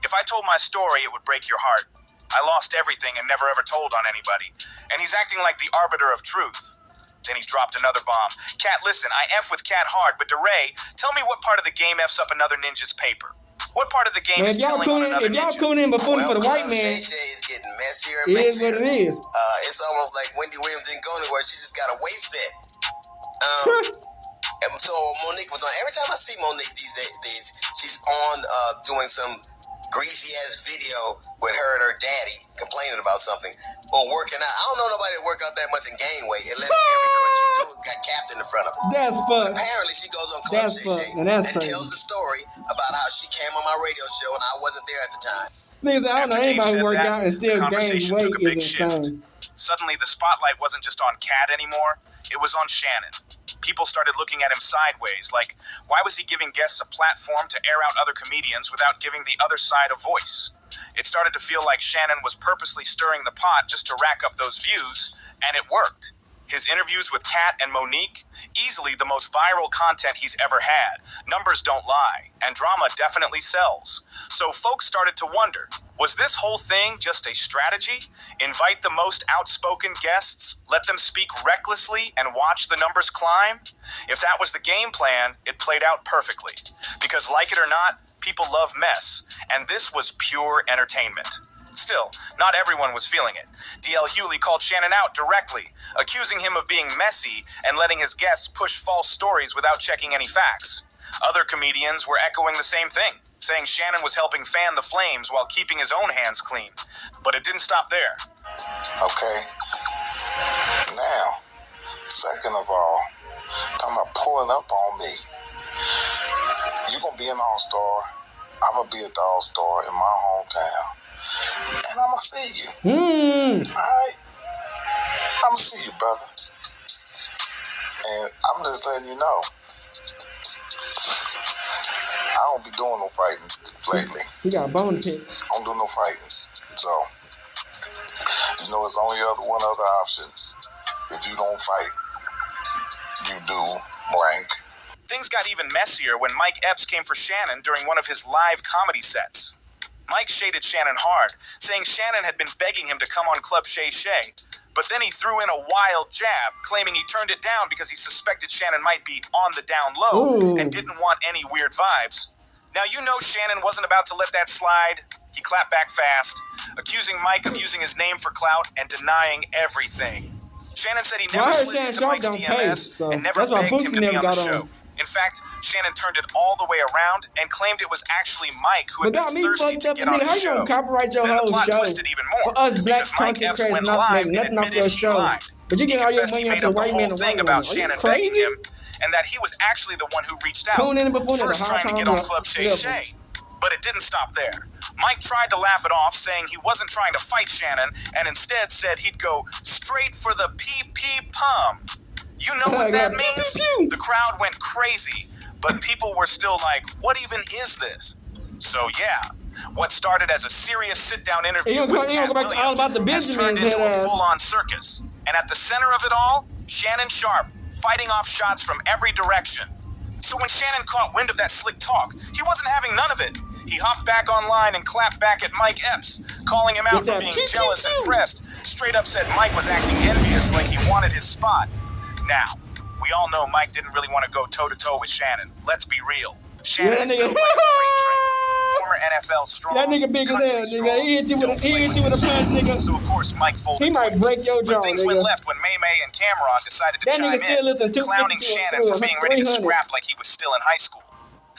if I told my story, it would break your heart. I lost everything and never ever told on anybody. And he's acting like the arbiter of truth. Then he dropped another bomb. Cat, listen, I F with Cat hard, but DeRay, tell me what part of the game F's up another ninja's paper? What part of the game is telling on another ninja? If y'all tune in before for the white man, Shay is getting messier and it is messier. what it is. It's almost like Wendy Williams didn't go anywhere. She just got a wave set. And so Monique was on. Every time I see Monique these days, she's on doing some greasy ass video with her and her daddy complaining about something or working out. I don't know nobody that work out that much and gain weight unless every crunch you do got capped in the front of them. That's fucked. Apparently she goes on Club Shay and tells the story about how she came on my radio show and I wasn't there at the time. Niggas, I don't know anybody who worked out and still gains weight is insane. Suddenly the spotlight wasn't just on Cat anymore, it was on Shannon. People started looking at him sideways, like, why was he giving guests a platform to air out other comedians without giving the other side a voice? It started to feel like Shannon was purposely stirring the pot just to rack up those views, and it worked. His interviews with Kat and Monique, easily the most viral content he's ever had. Numbers don't lie, and drama definitely sells. So folks started to wonder, was this whole thing just a strategy? Invite the most outspoken guests, let them speak recklessly, and watch the numbers climb? If that was the game plan, it played out perfectly. Because like it or not, people love mess, and this was pure entertainment. Still, not everyone was feeling it. D.L. Hewley called Shannon out directly, accusing him of being messy and letting his guests push false stories without checking any facts. Other comedians were echoing the same thing, saying Shannon was helping fan the flames while keeping his own hands clean. But it didn't stop there. Okay. Now, second of all, talking about pulling up on me. You're going to be an all-star. I'm going to be at the all-star in my hometown. And I'm going to see you. All right? I'm going to see you, brother. And I'm just letting you know, I don't be doing no fighting lately. You got a bone to pick. I don't do no fighting. So, you know, it's only one other option. If you don't fight, you do blank. Things got even messier when Mike Epps came for Shannon during one of his live comedy sets. Mike shaded Shannon hard, saying Shannon had been begging him to come on Club Shay Shay, but then he threw in a wild jab, claiming he turned it down because he suspected Shannon might be on the down low and didn't want any weird vibes. Now you know Shannon wasn't about to let that slide. He clapped back fast, accusing Mike of using his name for clout and denying everything. Shannon said he never slid into Mike's DMS and never begged him to be on the show. In fact, Shannon turned it all the way around and claimed it was actually Mike who had been thirsty to get on his show. Then the plot twisted even more because Mike Epps went live and admitted he lied. He confessed he made up the whole thing about Shannon begging him and that he was actually the one who reached out, first trying to get on Club Shay Shay. But it didn't stop there. Mike tried to laugh it off, saying he wasn't trying to fight Shannon and instead said he'd go straight for the pee-pee-pum. You know what that means? The crowd went crazy, but people were still like, what even is this? So yeah, what started as a serious sit-down interview with Cat Williams has turned into a full-on circus. And at the center of it all, Shannon Sharpe, fighting off shots from every direction. So when Shannon caught wind of that slick talk, he wasn't having none of it. He hopped back online and clapped back at Mike Epps, calling him out for being jealous and pressed. Straight up said Mike was acting envious, like he wanted his spot. Now, we all know Mike didn't really want to go toe-to-toe with Shannon. Let's be real. Shannon is built like a freight train. Former NFL strong. That nigga big as hell, nigga. He hit you with a punch, nigga. So, of course, Mike folded. He might break your jaw, but things went left when May and Cameron decided to chime in, clowning Shannon for being ready to scrap like he was still in high school.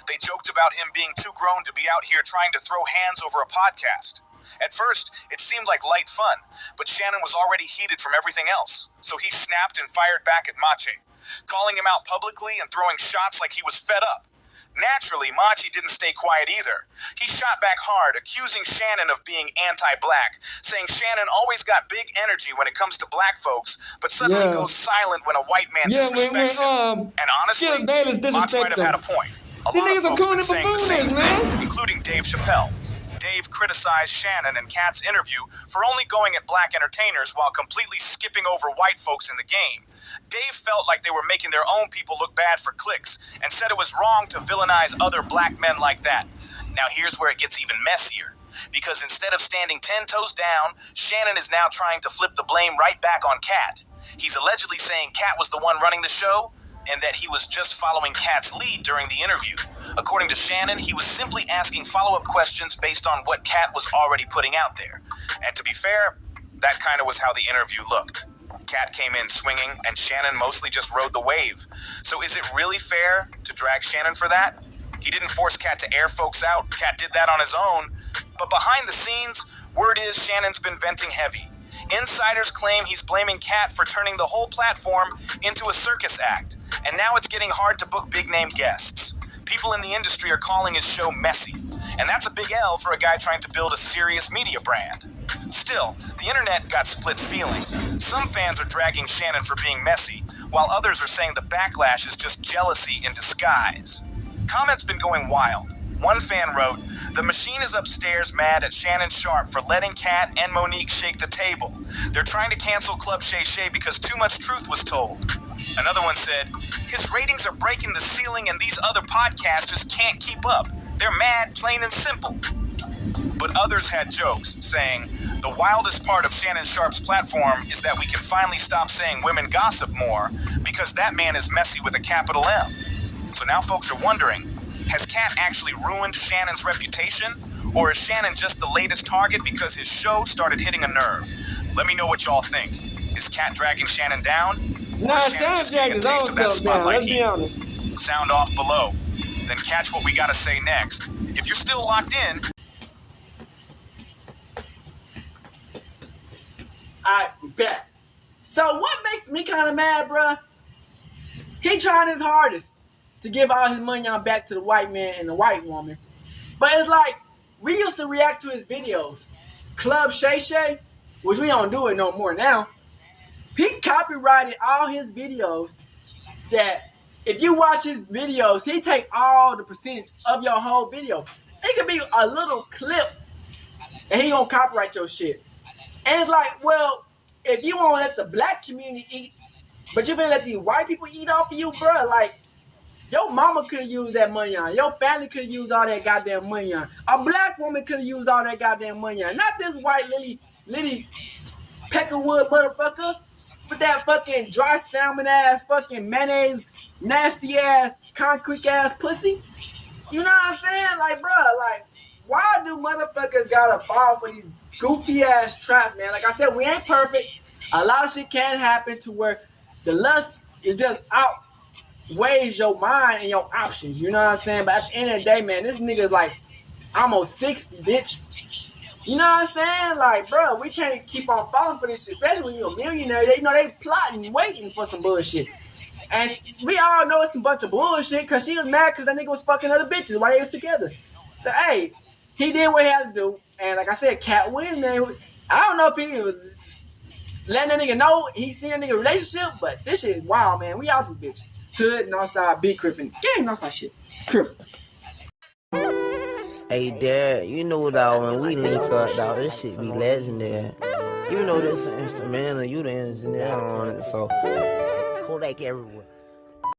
They joked about him being too grown to be out here trying to throw hands over a podcast. At first, it seemed like light fun, but Shannon was already heated from everything else, so he snapped and fired back at Mache, calling him out publicly and throwing shots like he was fed up. Naturally, Machi didn't stay quiet either. He shot back hard, accusing Shannon of being anti-black, saying Shannon always got big energy when it comes to black folks, but suddenly goes silent when a white man disrespects him. And honestly, Machi might have had a point. A lot of folks been saying the same thing, including Dave Chappelle. Dave criticized Shannon and Kat's interview for only going at black entertainers while completely skipping over white folks in the game. Dave felt like they were making their own people look bad for clicks and said it was wrong to villainize other black men like that. Now here's where it gets even messier. Because instead of standing 10 toes down, Shannon is now trying to flip the blame right back on Kat. He's allegedly saying Kat was the one running the show, and that he was just following Kat's lead during the interview. According to Shannon, he was simply asking follow-up questions based on what Kat was already putting out there. And to be fair, that kind of was how the interview looked. Kat came in swinging, and Shannon mostly just rode the wave. So is it really fair to drag Shannon for that? He didn't force Kat to air folks out. Kat did that on his own. But behind the scenes, word is Shannon's been venting heavy. Insiders claim he's blaming Kat for turning the whole platform into a circus act. And now it's getting hard to book big-name guests. People in the industry are calling his show messy. And that's a big L for a guy trying to build a serious media brand. Still, the internet got split feelings. Some fans are dragging Shannon for being messy, while others are saying the backlash is just jealousy in disguise. Comments been going wild. One fan wrote, "The machine is upstairs mad at Shannon Sharpe for letting Kat and Monique shake the table. They're trying to cancel Club Shay Shay because too much truth was told." Another one said, "His ratings are breaking the ceiling and these other podcasters can't keep up. They're mad, plain and simple." But others had jokes, saying, "The wildest part of Shannon Sharpe's platform is that we can finally stop saying women gossip more because that man is messy with a capital M." So now folks are wondering, has Kat actually ruined Shannon's reputation? Or is Shannon just the latest target because his show started hitting a nerve? Let me know what y'all think. Is Kat dragging Shannon down? Nah, Shannon's dragging his own self down, let's be honest. Sound off below. Then catch what we gotta say next. If you're still locked in... I bet. So what makes me kind of mad, bruh? He trying his hardest to give all his money on back to the white man and the white woman. But it's like, we used to react to his videos. Club Shay Shay, which we don't do it no more now. He copyrighted all his videos that if you watch his videos, he take all the percentage of your whole video. It could be a little clip and he gonna copyright your shit. And it's like, well, if you won't let the black community eat, but you finna let these white people eat off of you, bruh, like, your mama could have used that money on. Your family could have used all that goddamn money on. A black woman could have used all that goddamn money on. Not this white Lily Peckerwood motherfucker with that fucking dry salmon ass, fucking mayonnaise, nasty ass, concrete ass pussy. You know what I'm saying? Like, bruh, like, why do motherfuckers gotta fall for these goofy ass traps, man? Like I said, we ain't perfect. A lot of shit can happen to where the lust is just outweighs your mind and your options. You know what I'm saying? But at the end of the day, man, this nigga's like almost 60, bitch. You know what I'm saying? Like, bro, we can't keep on falling for this shit, especially when you're a millionaire. They know they plotting, waiting for some bullshit. And we all know it's some bunch of bullshit because she was mad because that nigga was fucking other bitches while they was together. So, hey, he did what he had to do. And like I said, Cat wins, man. I don't know if he was letting that nigga know he seen a nigga relationship, but this shit is wild, man. We out this bitch. Hood, Northside, big Trippin. Gang, Northside shit. Trippin. Hey, Dad, you know, dog, when we link up, dog, this shit be legendary. You know this instrumental, you the engineer on it, so Kodak everywhere.